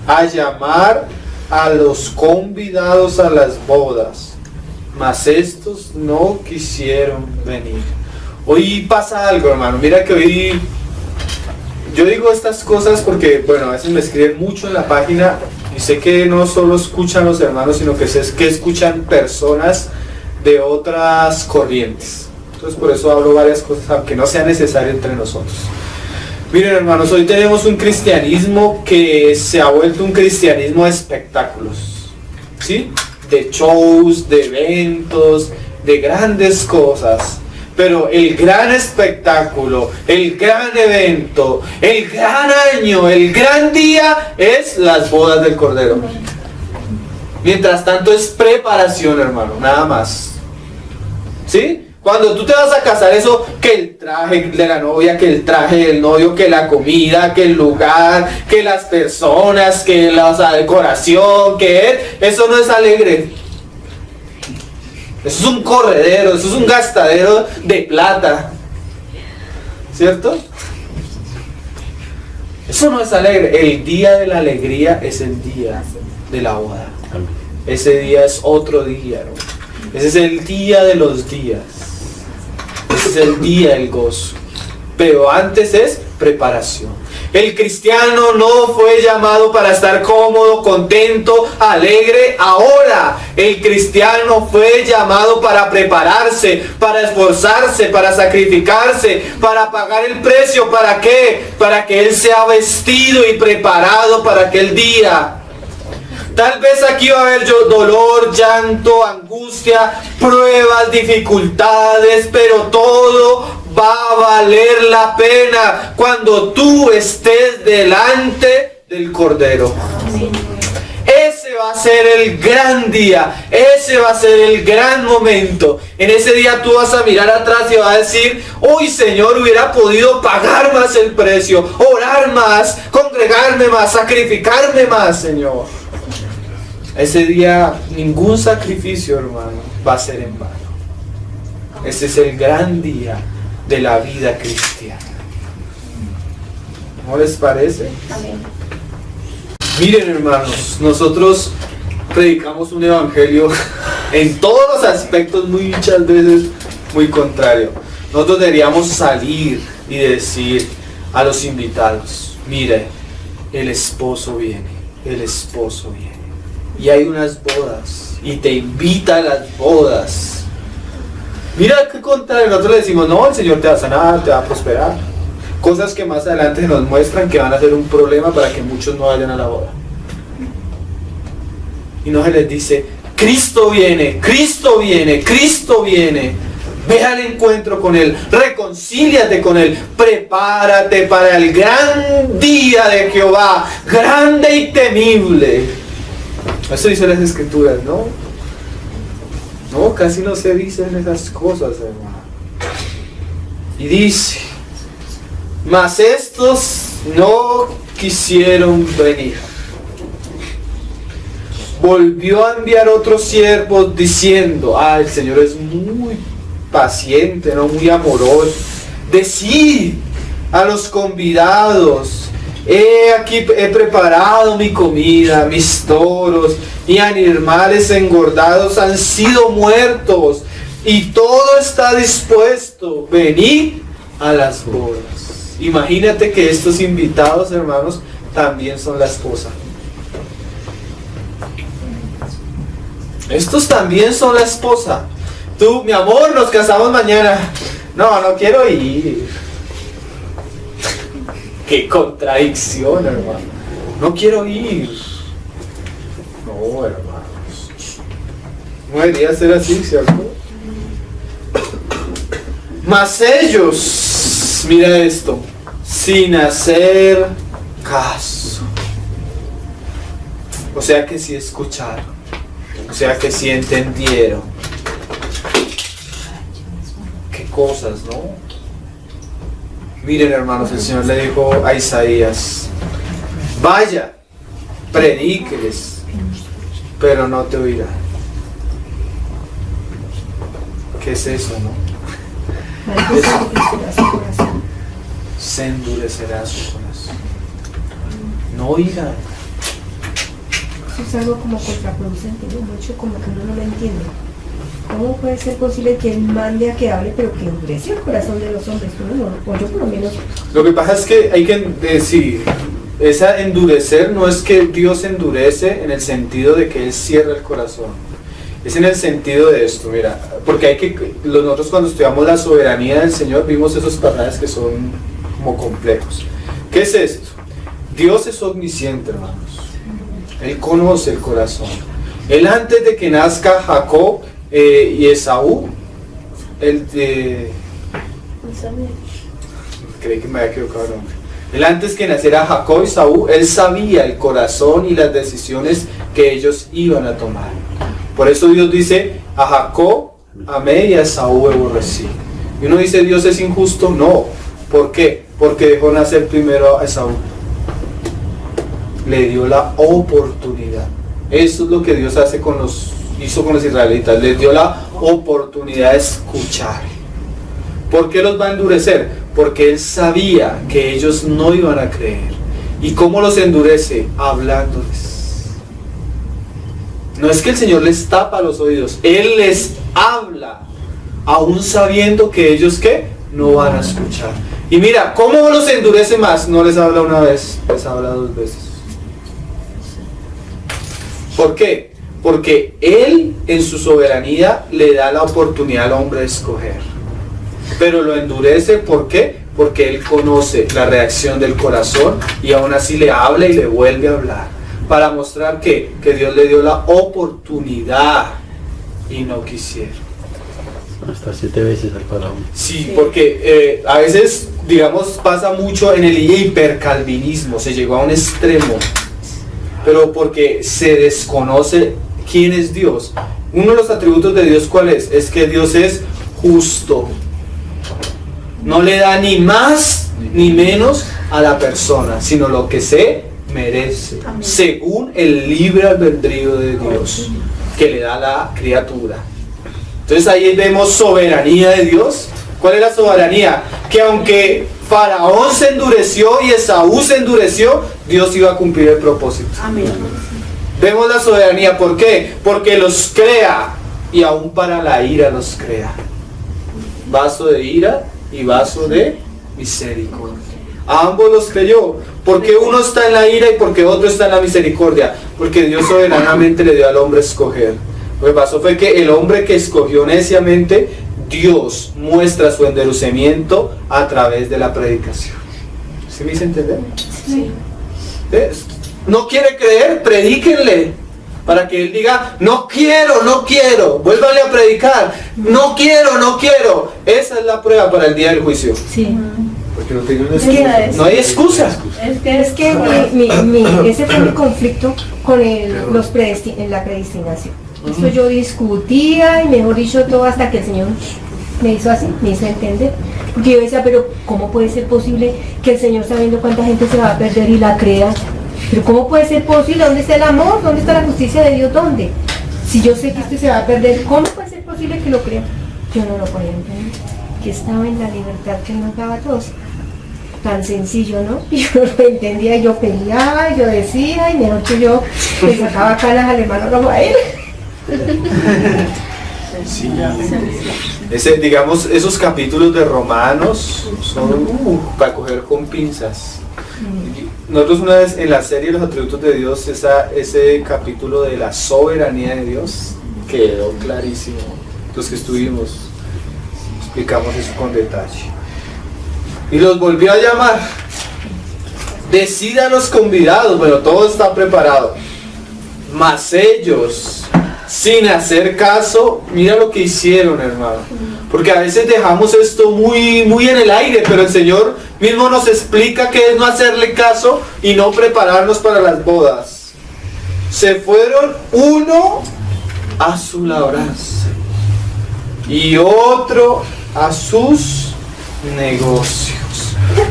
a llamar a los convidados a las bodas, mas estos no quisieron venir. Hoy pasa algo, hermano. Mira que hoy yo digo estas cosas porque, bueno, a veces me escriben mucho en la página y sé que no solo escuchan los hermanos, sino que sé que escuchan personas de otras corrientes. Entonces por eso hablo varias cosas, aunque no sea necesario entre nosotros. Miren, hermanos, hoy tenemos un cristianismo que se ha vuelto un cristianismo de espectáculos, ¿sí? De shows, de eventos, de grandes cosas. Pero el gran espectáculo, el gran evento, el gran año, el gran día es las bodas del Cordero. Mientras tanto es preparación, hermano, nada más. ¿Sí? Cuando tú te vas a casar, eso, que el traje de la novia, que el traje del novio, que la comida, que el lugar, que las personas, que la decoración, eso no es alegre. Eso es un corredero, eso es un gastadero de plata. ¿Cierto? Eso no es alegre. El día de la alegría es el día de la boda. Ese día es otro día, ¿no? Ese es el día de los días. Ese es el día del gozo. Pero antes es preparación. El cristiano no fue llamado para estar cómodo, contento, alegre ahora. El cristiano fue llamado para prepararse, para esforzarse, para sacrificarse, para pagar el precio. ¿Para qué? Para que él sea vestido y preparado para aquel día. Tal vez aquí va a haber dolor, llanto, angustia, pruebas, dificultades, pero todo va a valer la pena cuando tú estés delante del Cordero. Ese va a ser el gran día, ese va a ser el gran momento. En ese día tú vas a mirar atrás y vas a decir: uy, Señor, hubiera podido pagar más el precio, orar más, congregarme más, sacrificarme más, Señor. Ese día ningún sacrificio, hermano, va a ser en vano. Ese es el gran día de la vida cristiana. ¿No les parece? Amén. Miren, hermanos, nosotros predicamos un evangelio en todos los aspectos muchas veces muy contrario. Nosotros deberíamos salir y decir a los invitados: mire, el esposo viene, el esposo viene. Y hay unas bodas, y te invita a las bodas. Mira qué contrario, nosotros le decimos: no, el Señor te va a sanar, te va a prosperar. Cosas que más adelante nos muestran que van a ser un problema para que muchos no vayan a la boda. Y no se les dice: Cristo viene, Cristo viene, Cristo viene. Ve al encuentro con Él, reconcíliate con Él, prepárate para el gran día de Jehová, grande y temible. Eso dice las Escrituras, ¿no? No, casi no se dicen esas cosas, hermano. Y dice: mas estos no quisieron venir. Volvió a enviar otros siervos diciendo: el Señor es muy paciente, ¿no? Muy amoroso. Decid a los convidados: aquí he preparado mi comida, mis toros y animales engordados han sido muertos y todo está dispuesto. Venid a las bodas. Imagínate que estos invitados, hermanos, también son la esposa. Estos también son la esposa. Tú, mi amor, nos casamos mañana. No, no quiero ir. Qué contradicción, hermano. No quiero ir. No, hermanos. No debería ser así, ¿cierto? Mas ellos, mira esto, sin hacer caso. O sea que sí escucharon. O sea que sí entendieron. Qué cosas, ¿no? Miren, hermanos, el Señor le dijo a Isaías: vaya, predíqueles, pero no te oirán. ¿Qué es eso, no? Se endurecerá su corazón. No oirán. Eso es algo como contraproducente, ¿no? Mucho como que uno no lo entiende. ¿Cómo puede ser posible que Él mande a que hable, pero que endurece el corazón de los hombres? O yo por lo menos. Lo que pasa es que hay que decir, esa endurecer no es que Dios endurece en el sentido de que Él cierra el corazón. Es en el sentido de esto, mira, porque nosotros cuando estudiamos la soberanía del Señor vimos esos pasajes que son como complejos. ¿Qué es esto? Dios es omnisciente, hermanos. Él conoce el corazón. Él antes de que nazca Jacob y Esaú, creí que me había equivocado el nombre. Él antes que naciera Jacob y Esaú, él sabía el corazón y las decisiones que ellos iban a tomar. Por eso Dios dice, a Jacob amé y a Esaú aborrecí. Y uno dice, ¿Dios es injusto? No. ¿Por qué? Porque dejó nacer primero a Esaú. Le dio la oportunidad. Eso es lo que Dios hizo con los israelitas. Les dio la oportunidad de escuchar. ¿Por qué los va a endurecer? Porque Él sabía que ellos no iban a creer. ¿Y cómo los endurece? Hablándoles. No es que el Señor les tapa los oídos, Él les habla, aún sabiendo que ellos ¿qué? No van a escuchar. Y mira, ¿cómo los endurece más? No les habla una vez, les habla 2 veces. ¿Por qué? Porque Él en su soberanía le da la oportunidad al hombre de escoger. Pero lo endurece, ¿por qué? Porque Él conoce la reacción del corazón y aún así le habla y le vuelve a hablar. Para mostrar que Dios le dio la oportunidad y no quisieron. Hasta 7 veces al faraón. Sí, porque a veces, digamos, pasa mucho en el hipercalvinismo, se llegó a un extremo, pero porque se desconoce quién es Dios. Uno de los atributos de Dios, ¿cuál es? Es que Dios es justo. No le da ni más ni menos a la persona, sino lo que se merece, según el libre albedrío de Dios que le da a la criatura. Entonces ahí vemos soberanía de Dios. ¿Cuál es la soberanía? Que aunque Faraón se endureció y Esaú se endureció, Dios iba a cumplir el propósito. Amén. Vemos la soberanía, ¿por qué? Porque los crea y aún para la ira los crea. Vaso de ira y vaso de misericordia. A ambos los creyó. Porque uno está en la ira y porque otro está en la misericordia. Porque Dios soberanamente le dio al hombre escoger. Lo que pasó fue que el hombre que escogió neciamente, Dios muestra su endurecimiento a través de la predicación. ¿Sí me hice entender? Sí. ¿No quiere creer? Predíquenle. Para que él diga, no quiero, no quiero. Vuélvale a predicar. No quiero, no quiero. Esa es la prueba para el día del juicio. Sí. Porque no tiene una excusa. No hay excusa. Es que ese fue mi conflicto con la predestinación. Eso yo discutía y mejor dicho todo hasta que el Señor me hizo así, me hizo entender. Porque yo decía, pero ¿cómo puede ser posible que el Señor, sabiendo cuánta gente se va a perder y la crea? Pero ¿cómo puede ser posible? ¿Dónde está el amor? ¿Dónde está la justicia de Dios? ¿Dónde? Si yo sé que esto se va a perder, ¿cómo puede ser posible que lo crea? Yo no lo podía entender. Que estaba en la libertad que nos daba a todos. Tan sencillo, ¿no? Y yo no lo entendía, yo peleaba, yo decía, y mejor que yo le sacaba canas al hermano Rafael. Sí, digamos, esos capítulos de Romanos son para coger con pinzas. Nosotros una vez en la serie Los atributos de Dios, ese capítulo de la soberanía de Dios quedó clarísimo. Los que estuvimos explicamos eso con detalle. Y los volvió a llamar. Decidan los convidados, bueno, todo está preparado. Mas ellos, sin hacer caso, mira lo que hicieron, hermano. Porque a veces dejamos esto muy en el aire, pero el Señor mismo nos explica que es no hacerle caso y no prepararnos para las bodas. Se fueron uno a su labranza y otro a sus negocios.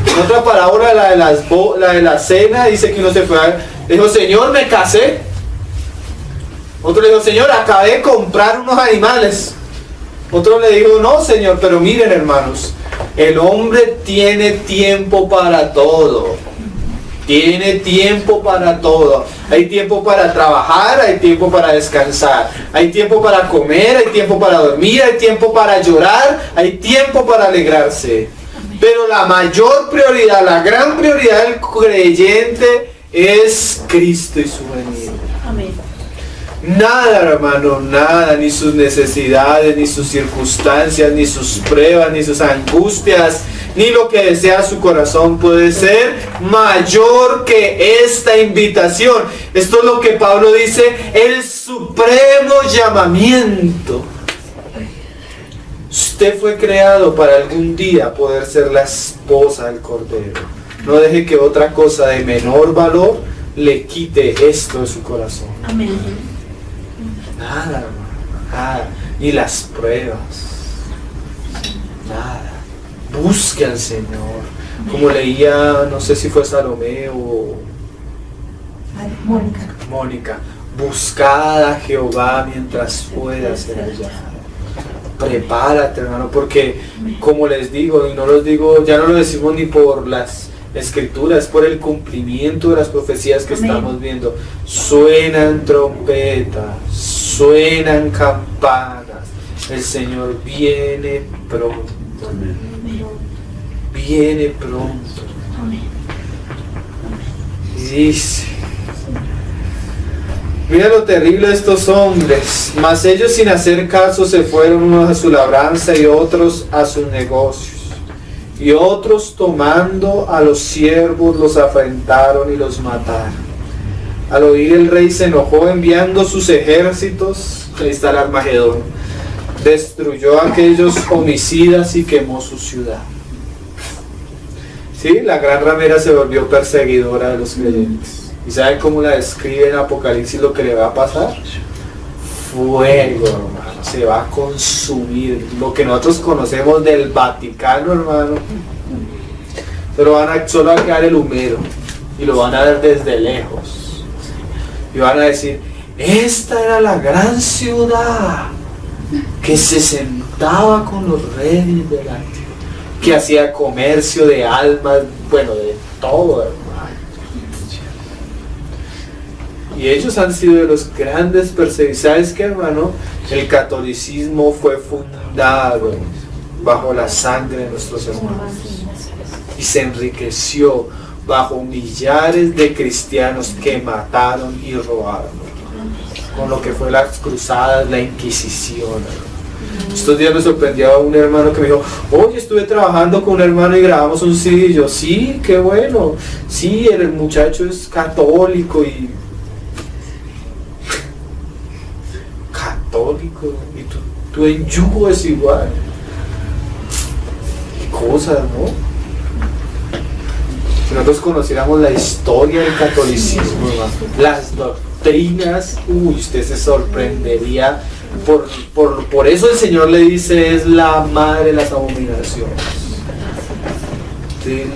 En otra parábola, la de la cena, dice que uno se fue le dijo, Señor, me casé. Otro le dijo, Señor, acabé de comprar unos animales. Otro le dijo, no, Señor, pero miren, hermanos, el hombre tiene tiempo para todo. Tiene tiempo para todo. Hay tiempo para trabajar, hay tiempo para descansar. Hay tiempo para comer, hay tiempo para dormir, hay tiempo para llorar, hay tiempo para alegrarse. Pero la mayor prioridad, la gran prioridad del creyente es Cristo y su venida. Amén. Nada, hermano, nada, ni sus necesidades, ni sus circunstancias, ni sus pruebas, ni sus angustias, ni lo que desea su corazón puede ser mayor que esta invitación. Esto es lo que Pablo dice, el supremo llamamiento. Usted fue creado para algún día poder ser la esposa del Cordero. No deje que otra cosa de menor valor le quite esto de su corazón. Amén. Nada, hermano, nada. Ni las pruebas. Nada. Busque al Señor. Como leía, no sé si fue Salomé o Mónica. Buscad a Jehová mientras pueda ser hallado. Prepárate, hermano, porque como les digo, y no los digo, ya no lo decimos ni por las escrituras, por el cumplimiento de las profecías que estamos viendo. Suenan trompetas, suenan campanas. El Señor viene pronto. Viene pronto. Y dice, mira lo terrible de estos hombres, mas ellos sin hacer caso se fueron unos a su labranza y otros a sus negocios. Y otros tomando a los siervos los afrentaron y los mataron. Al oír el rey se enojó enviando sus ejércitos, ahí está el Armagedón, destruyó a aquellos homicidas y quemó su ciudad. ¿Sí? La gran ramera se volvió perseguidora de los creyentes. ¿Y saben cómo la describe en Apocalipsis lo que le va a pasar? Fuego, hermano, se va a consumir. Lo que nosotros conocemos del Vaticano, hermano, solo va a quedar el humero y lo van a ver desde lejos. Y van a decir, esta era la gran ciudad que se sentaba con los reyes delante, que hacía comercio de almas, bueno, de todo, hermano. Y ellos han sido de los grandes perseguidores. ¿Sabes qué, hermano? El catolicismo fue fundado bajo la sangre de nuestros hermanos. Y se enriqueció bajo millares de cristianos que mataron y robaron. Con lo que fue las cruzadas, la Inquisición. Estos días me sorprendió a un hermano que me dijo, oye, estuve trabajando con un hermano y grabamos un CD. Y yo, sí, qué bueno. Sí, el muchacho es católico y... católico, y tú en yugo es igual. Qué cosas, ¿no? Si nosotros conociéramos la historia del catolicismo, las doctrinas, usted se sorprendería. Por eso el Señor le dice, es la madre de las abominaciones.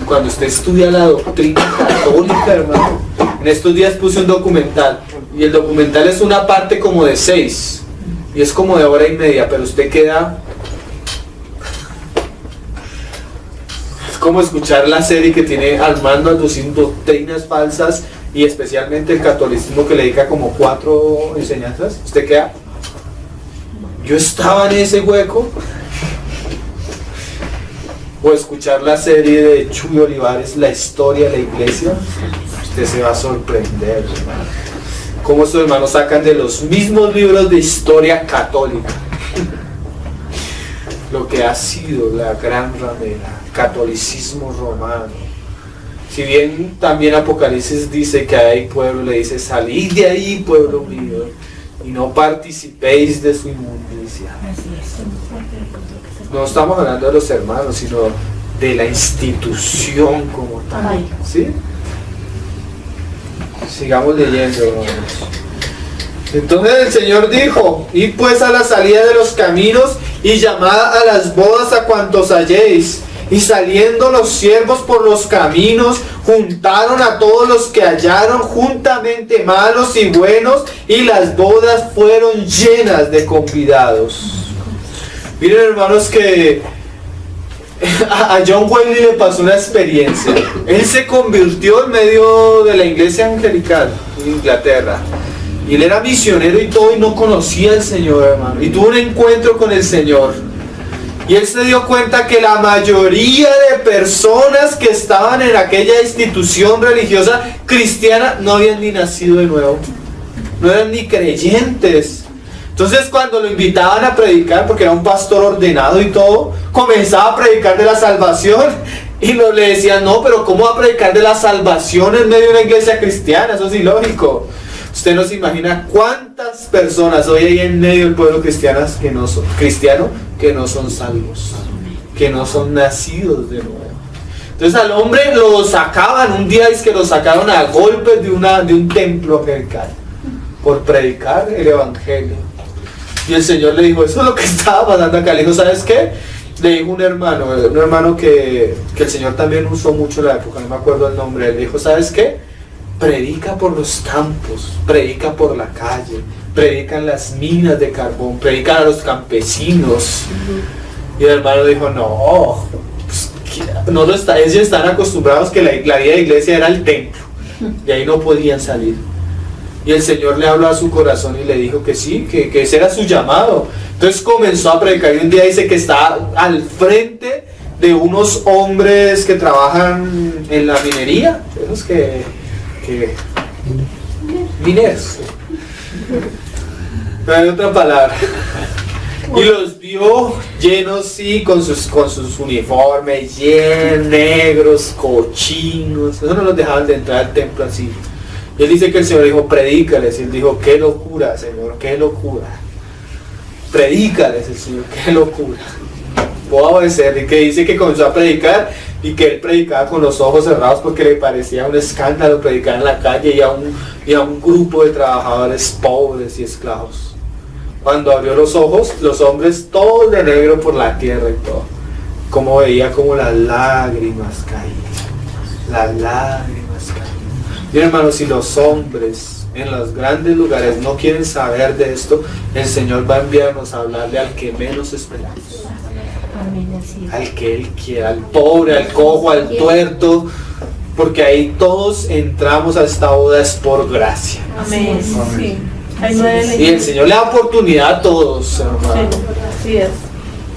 Cuando usted estudia la doctrina católica, hermano, en estos días puse un documental, y el documental es una parte como de 6, y es como de hora y media, pero usted queda... Es como escuchar la serie que tiene Armando Alducín, doctrinas falsas, y especialmente el catolicismo, que le dedica como 4 enseñanzas. Usted queda... Yo estaba en ese hueco. O escuchar la serie de Chuy Olivares, La historia de la iglesia. Usted se va a sorprender, hermano. Cómo estos hermanos sacan de los mismos libros de historia católica lo que ha sido la gran ramera, catolicismo romano. Si bien también Apocalipsis dice que hay pueblo, le dice, salid de ahí, pueblo mío, y no participéis de su inmundicia. No estamos hablando de los hermanos, sino de la institución como tal. ¿Sí? Sigamos leyendo, hermanos. Entonces el Señor dijo, id pues a la salida de los caminos y llamad a las bodas a cuantos halléis. Y saliendo los siervos por los caminos, juntaron a todos los que hallaron, juntamente malos y buenos, y las bodas fueron llenas de convidados. Miren, hermanos, que a John Wesley le pasó una experiencia. Él se convirtió en medio de la iglesia angelical en Inglaterra. Y él era misionero y todo y no conocía al Señor, hermano. Y tuvo un encuentro con el Señor. Y él se dio cuenta que la mayoría de personas que estaban en aquella institución religiosa cristiana no habían ni nacido de nuevo. No eran ni creyentes. Entonces cuando lo invitaban a predicar, porque era un pastor ordenado y todo, comenzaba a predicar de la salvación. Y no le decían, no, pero ¿cómo va a predicar de la salvación en medio de una iglesia cristiana? Eso es ilógico. Usted no se imagina cuántas personas hoy hay en medio del pueblo cristiano que no son salvos, que no son nacidos de nuevo. Entonces al hombre lo sacaban, un día es que lo sacaron a golpes de un templo angelical por predicar el evangelio. Y el Señor le dijo, eso es lo que estaba pasando acá. Le dijo, ¿sabes qué? Le dijo un hermano que el Señor también usó mucho en la época, no me acuerdo el nombre. Le dijo, ¿sabes qué? Predica por los campos, predica por la calle, predica en las minas de carbón, predica a los campesinos. Y el hermano dijo, no, pues, no lo está, ellos están acostumbrados que la vida de iglesia era el templo, y ahí no podían salir. Y el Señor le habló a su corazón y le dijo que sí, que ese era su llamado. Entonces comenzó a predicar y un día dice que está al frente de unos hombres que trabajan en la minería, esos mineros, no hay otra palabra, y los vio llenos, sí, con sus uniformes llenos, negros, cochinos. Eso no los dejaban de entrar al templo así. Y él dice que el Señor dijo, predícales. Y él dijo, qué locura, Señor, qué locura. Predícales, el Señor, qué locura. Puedo obedecer. Y que dice que comenzó a predicar y que él predicaba con los ojos cerrados porque le parecía un escándalo predicar en la calle y a un grupo de trabajadores pobres y esclavos. Cuando abrió los ojos, los hombres todos de negro por la tierra y todo, como veía como las lágrimas caían, Y hermanos, si los hombres en los grandes lugares no quieren saber de esto, el Señor va a enviarnos a hablarle al que menos esperamos. Al que Él quiera, al pobre, al cojo, al tuerto, porque ahí todos entramos a esta boda es por gracia. Amén. Sí. Y el Señor le da oportunidad a todos, hermano. Sí, es.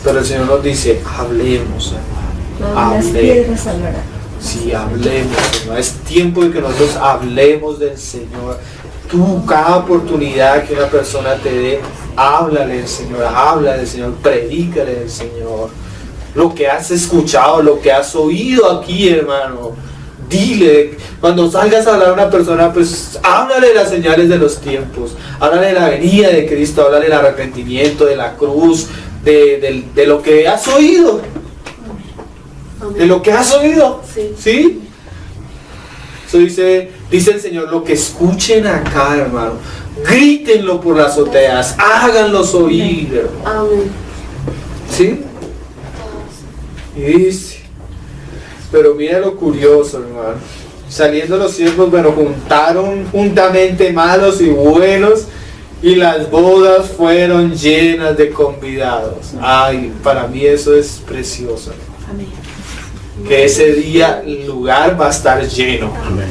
Pero el Señor nos dice, hablemos, hermano. Las piedras hablarán. Sí, hablemos, hermano. Es tiempo de que nosotros hablemos del Señor. Tú, cada oportunidad que una persona te dé, háblale del Señor, habla del Señor, predícale del Señor. Lo que has escuchado, lo que has oído aquí, hermano, dile. Cuando salgas a hablar a una persona, pues háblale de las señales de los tiempos, háblale de la venida de Cristo, háblale del arrepentimiento, de la cruz, de lo que has oído. De lo que has oído. ¿Sí? Eso dice el Señor, lo que escuchen acá, hermano, grítenlo por las azoteas, háganlos oír, hermano. Amén. ¿Sí? Y dice, pero mira lo curioso, hermano. Saliendo los siervos, bueno, juntaron juntamente malos y buenos, y las bodas fueron llenas de convidados. Ay, para mí eso es precioso. Amén. Que ese día el lugar va a estar lleno. Amén.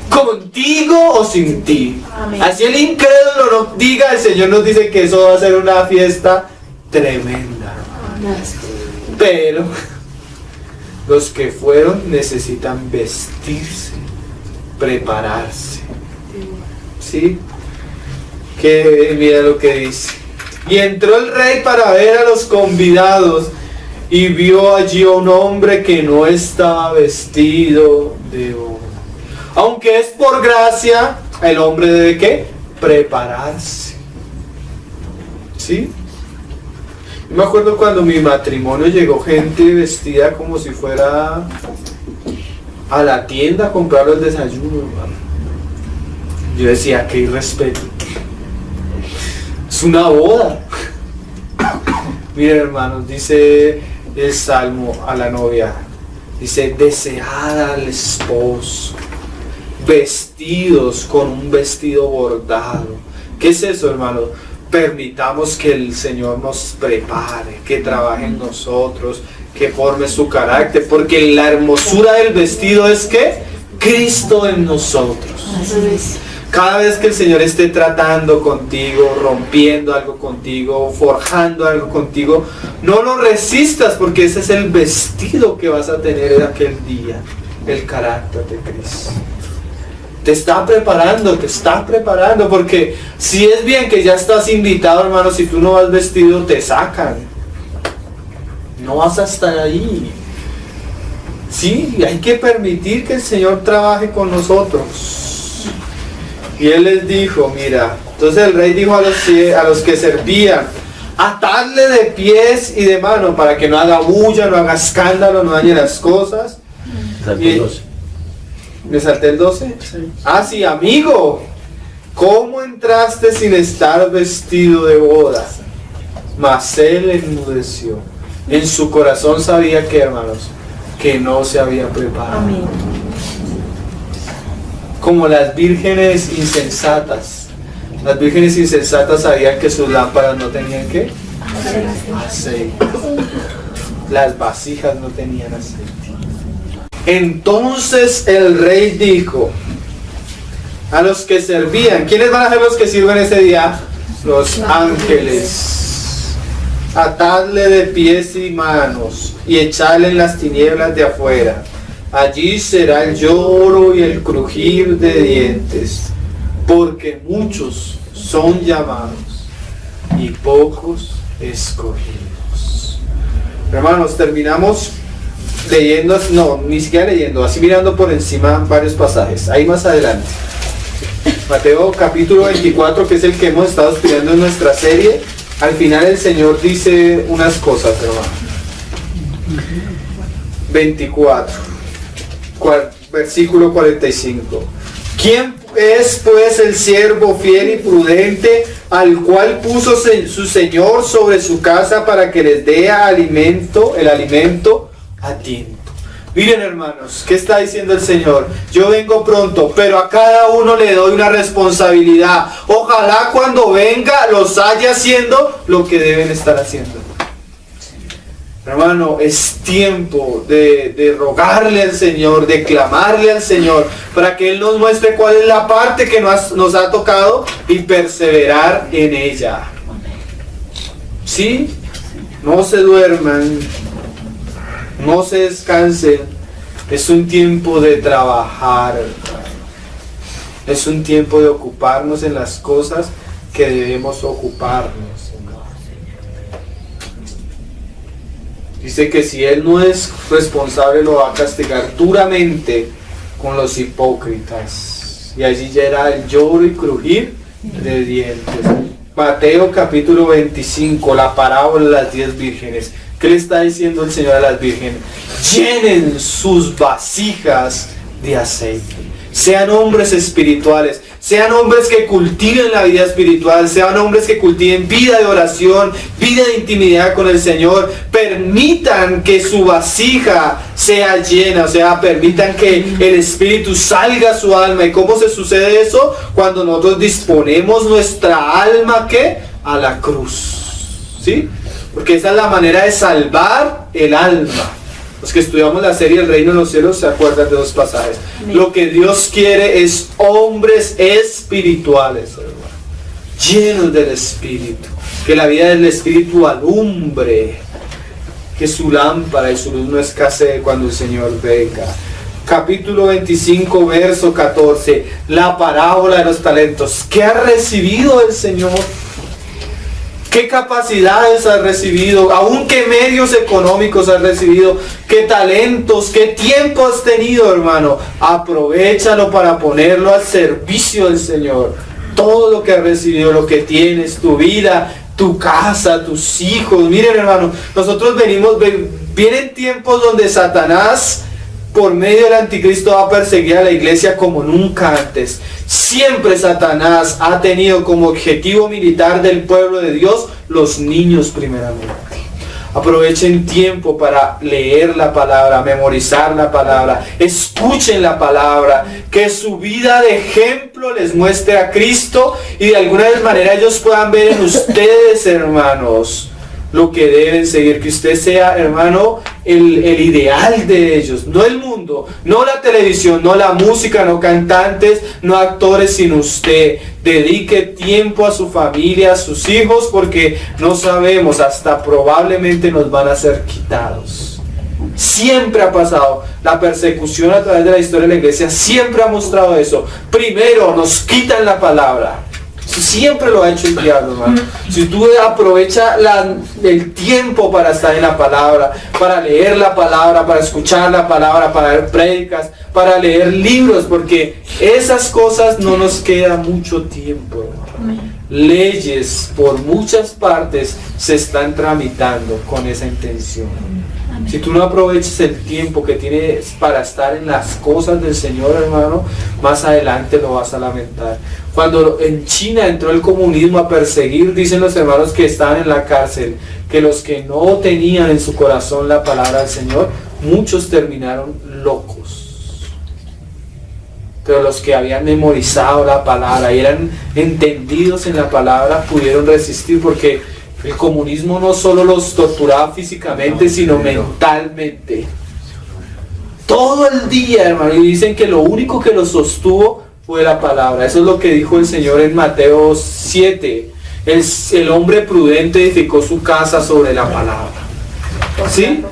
Contigo o sin ti. Amén. Así el incrédulo no diga, el Señor nos dice que eso va a ser una fiesta tremenda. Pero los que fueron necesitan vestirse, prepararse. ¿Sí? Que mira lo que dice. Y entró el rey para ver a los convidados y vio allí a un hombre que no estaba vestido de boda. Aunque es por gracia, el hombre debe ¿qué? Prepararse. ¿Sí? Yo me acuerdo cuando mi matrimonio llegó gente vestida como si fuera a la tienda a comprar el desayuno, hermano. Yo decía, qué irrespeto. Es una boda. Miren, hermanos, dice el Salmo a la novia. Dice, deseada al esposo, vestidos con un vestido bordado. ¿Qué es eso, hermano? Permitamos que el Señor nos prepare, que trabaje en nosotros, que forme su carácter, porque la hermosura del vestido es que Cristo en nosotros. Cada vez que el Señor esté tratando contigo, rompiendo algo contigo, forjando algo contigo, no lo resistas, porque ese es el vestido que vas a tener en aquel día, el carácter de Cristo. Te está preparando, porque si es bien que ya estás invitado, hermano, si tú no vas vestido, te sacan. No vas a estar ahí. Sí, hay que permitir que el Señor trabaje con nosotros. Y Él les dijo, mira, entonces el rey dijo a los que servían, atadle de pies y de manos para que no haga bulla, no haga escándalo, no dañe las cosas. ¿Me salté el 12? Sí. Ah, sí, amigo, ¿cómo entraste sin estar vestido de boda? Mas él enmudeció. En su corazón sabía que, hermanos, que no se había preparado. Amén. Como las vírgenes insensatas. Las vírgenes insensatas sabían que sus lámparas no tenían ¿qué? Aceite. Las vasijas no tenían aceite. Entonces el rey dijo a los que servían, ¿quiénes van a ser los que sirven ese día? Los ángeles. Atadle de pies y manos y echadle en las tinieblas de afuera. Allí será el lloro y el crujir de dientes, porque muchos son llamados y pocos escogidos. Hermanos, terminamos leyendo, no, ni siquiera leyendo, así mirando por encima varios pasajes, ahí más adelante. Mateo capítulo 24, que es el que hemos estado estudiando en nuestra serie. Al final el Señor dice unas cosas, hermano. 24, versículo 45. ¿Quién es pues el siervo fiel y prudente al cual puso su Señor sobre su casa para que les dé el alimento a tiempo? Miren, hermanos, ¿qué está diciendo el Señor? Yo vengo pronto, pero a cada uno le doy una responsabilidad. Ojalá cuando venga los haya haciendo lo que deben estar haciendo. Hermano, es tiempo de rogarle al Señor, de clamarle al Señor, para que Él nos muestre cuál es la parte que nos ha tocado y perseverar en ella. ¿Sí? No se duerman. No se descansen. Es un tiempo de trabajar. Es un tiempo de ocuparnos en las cosas que debemos ocuparnos. Dice que si Él no es responsable, lo va a castigar duramente con los hipócritas. Y allí ya era el lloro y crujir de dientes. Mateo capítulo 25, la parábola de las 10 vírgenes. ¿Qué le está diciendo el Señor a las vírgenes? Llenen sus vasijas de aceite. Sean hombres espirituales. Sean hombres que cultiven la vida espiritual. Sean hombres que cultiven vida de oración, vida de intimidad con el Señor. Permitan que su vasija sea llena. O sea, permitan que el Espíritu salga a su alma. ¿Y cómo se sucede eso? Cuando nosotros disponemos nuestra alma, ¿qué? A la cruz. ¿Sí? Porque esa es la manera de salvar el alma. Los que estudiamos la serie El Reino de los Cielos se acuerdan de dos pasajes. Amén. Lo que Dios quiere es hombres espirituales, hermano, llenos del Espíritu. Que la vida del Espíritu alumbre. Que su lámpara y su luz no escasee cuando el Señor venga. Capítulo 25, verso 14. La parábola de los talentos. ¿Qué ha recibido el Señor? ¿Qué capacidades has recibido? ¿Aún qué medios económicos has recibido? ¿Qué talentos? ¿Qué tiempo has tenido, hermano? Aprovéchalo para ponerlo al servicio del Señor. Todo lo que has recibido, lo que tienes, tu vida, tu casa, tus hijos. Miren, hermano, nosotros vienen tiempos donde Satanás, por medio del anticristo, va a perseguir a la iglesia como nunca antes. Siempre Satanás ha tenido como objetivo militar del pueblo de Dios los niños primeramente. Aprovechen tiempo para leer la palabra, memorizar la palabra, escuchen la palabra, que su vida de ejemplo les muestre a Cristo y de alguna manera ellos puedan ver en ustedes, hermanos, lo que deben seguir, que usted sea, hermano, el ideal de ellos, no el mundo, no la televisión, no la música, no cantantes, no actores, sino usted. Dedique tiempo a su familia, a sus hijos, porque no sabemos, hasta probablemente nos van a ser quitados. Siempre ha pasado, la persecución a través de la historia de la iglesia siempre ha mostrado eso. Primero nos quitan la palabra. Siempre lo ha hecho el diablo, hermano. Si tú aprovechas el tiempo para estar en la palabra, para leer la palabra, para escuchar la palabra, para ver prédicas, para leer libros, porque esas cosas no nos queda mucho tiempo, hermano. Leyes por muchas partes se están tramitando con esa intención. Si tú no aprovechas el tiempo que tienes para estar en las cosas del Señor, hermano, más adelante lo vas a lamentar. Cuando en China entró el comunismo a perseguir, dicen los hermanos que estaban en la cárcel, que los que no tenían en su corazón la palabra del Señor, muchos terminaron locos. Pero los que habían memorizado la palabra y eran entendidos en la palabra pudieron resistir, porque el comunismo no solo los torturaba físicamente, sino mentalmente. Todo el día, hermano. Y dicen que lo único que los sostuvo fue la palabra. Eso es lo que dijo el Señor en Mateo 7. El hombre prudente edificó su casa sobre la palabra. ¿Sí?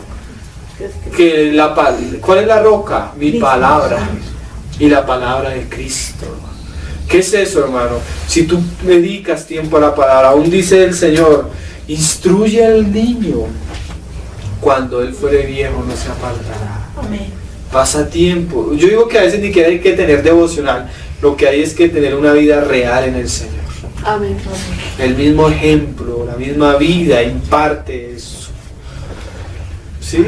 ¿Cuál es la roca? Mi palabra. Y la palabra de Cristo. ¿Qué es eso, hermano? Si tú dedicas tiempo a la palabra, aún dice el Señor, instruye al niño, cuando él fuere viejo no se apartará. Amén. Pasa tiempo. Yo digo que a veces ni siquiera hay que tener devocional, lo que hay es que tener una vida real en el Señor. Amén. El mismo ejemplo, la misma vida imparte eso. ¿Sí?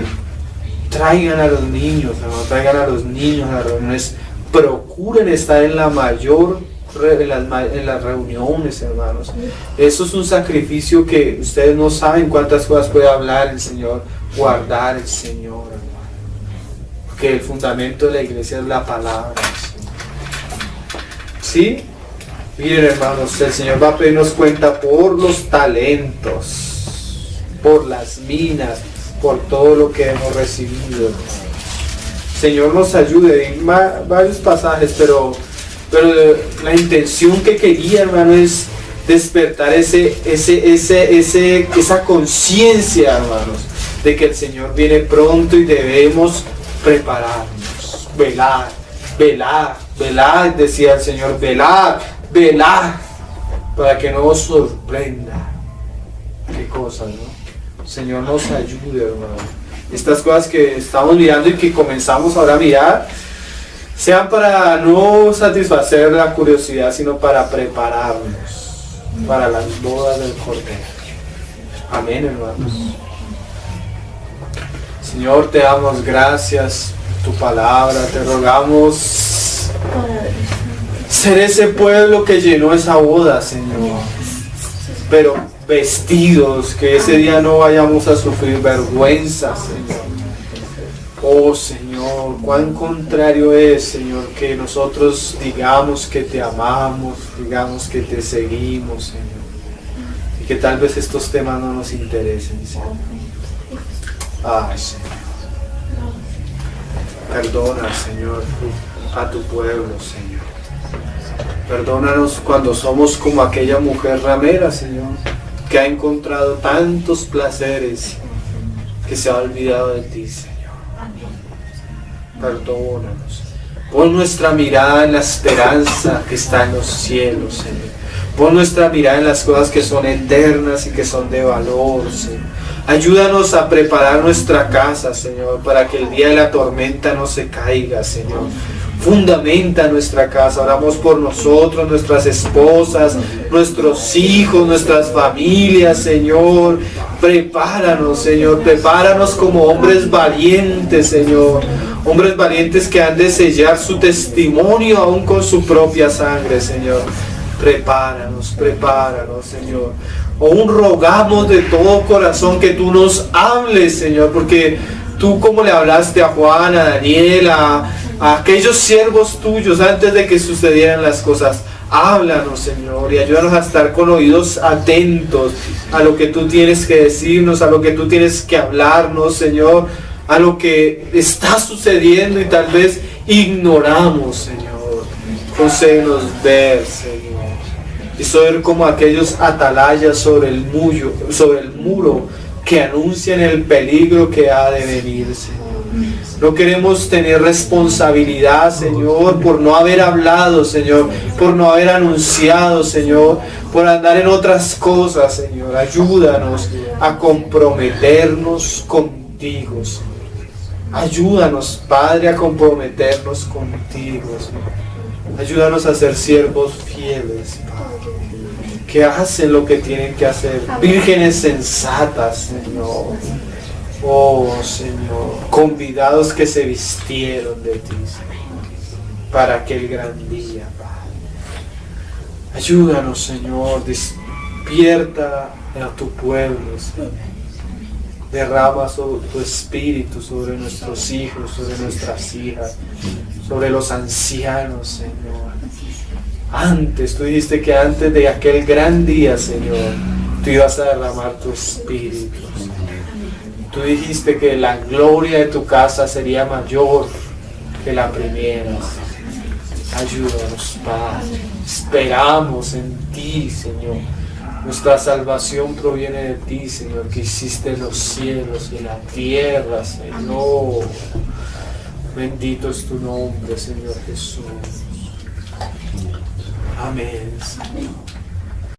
Traigan a los niños, hermano, traigan a los niños a las reuniones, procuren estar en la mayor en las reuniones, hermanos. Eso es un sacrificio que ustedes no saben cuántas cosas puede hablar el Señor, guardar el Señor, hermano. Porque el fundamento de la iglesia es la palabra del Señor. ¿Sí? Miren, hermanos, el Señor va a pedirnos cuenta por los talentos, por las minas, por todo lo que hemos recibido. Señor nos ayude. Hay varios pasajes, pero la intención que quería, hermano, es despertar esa conciencia, hermanos, de que el Señor viene pronto y debemos prepararnos. Velad, velad, velad, decía el Señor, velad, velad, para que no os sorprenda. Qué cosa, ¿no? Señor nos ayude, hermano. Estas cosas que estamos mirando y que comenzamos ahora a mirar, sean para no satisfacer la curiosidad, sino para prepararnos para las bodas del Cordero. Amén, hermanos. Señor, te damos gracias por tu palabra, te rogamos ser ese pueblo que llenó esa boda, Señor, pero vestidos, que ese día no vayamos a sufrir vergüenza, Señor. Oh Señor, cuán contrario es, Señor, que nosotros digamos que te amamos, digamos que te seguimos, Señor, y que tal vez estos temas no nos interesen, Señor. Ay, Señor, perdona, Señor, a tu pueblo, Señor. Perdónanos cuando somos como aquella mujer ramera, Señor, que ha encontrado tantos placeres que se ha olvidado de ti, Señor. Perdónanos. Pon nuestra mirada en la esperanza que está en los cielos, Señor. Pon nuestra mirada en las cosas que son eternas y que son de valor, Señor. Ayúdanos a preparar nuestra casa, Señor, para que el día de la tormenta no se caiga, Señor. Fundamenta nuestra casa. Oramos por nosotros, nuestras esposas, nuestros hijos, nuestras familias, Señor. Prepáranos, Señor. Prepáranos como hombres valientes, Señor. Hombres valientes que han de sellar su testimonio aún con su propia sangre, Señor. Prepáranos, prepáranos, Señor. Aún rogamos de todo corazón que tú nos hables, Señor, porque tú, como le hablaste a Juan, a Daniel, a aquellos siervos tuyos antes de que sucedieran las cosas, Háblanos, Señor, y ayúdanos a estar con oídos atentos a lo que tú tienes que decirnos, a lo que tú tienes que hablarnos, Señor, a lo que está sucediendo y tal vez ignoramos, Señor. Concédenos ver, Señor, y ser como aquellos atalayas sobre el muro que anuncian el peligro que ha de venir, Señor. No queremos tener responsabilidad, Señor, por no haber hablado, Señor, por no haber anunciado, Señor, por andar en otras cosas, Señor. Ayúdanos a comprometernos contigo, Señor. Ayúdanos, Padre, a comprometernos contigo, Señor. Ayúdanos a ser siervos fieles, Padre, que hacen lo que tienen que hacer. Vírgenes sensatas, Señor. Oh, Señor, convidados que se vistieron de ti, Señor, para aquel gran día, Padre. Ayúdanos, Señor, despierta a tu pueblo, Señor. Derrama tu espíritu sobre nuestros hijos, sobre nuestras hijas, sobre los ancianos, Señor. Antes, tú dijiste que antes de aquel gran día, Señor, tú ibas a derramar tu espíritu, Señor. Tú dijiste que la gloria de tu casa sería mayor que la primera. Ayúdanos, Padre. Esperamos en ti, Señor. Nuestra salvación proviene de ti, Señor, que hiciste los cielos y la tierra, Señor. Bendito es tu nombre, Señor Jesús. Amén, Señor.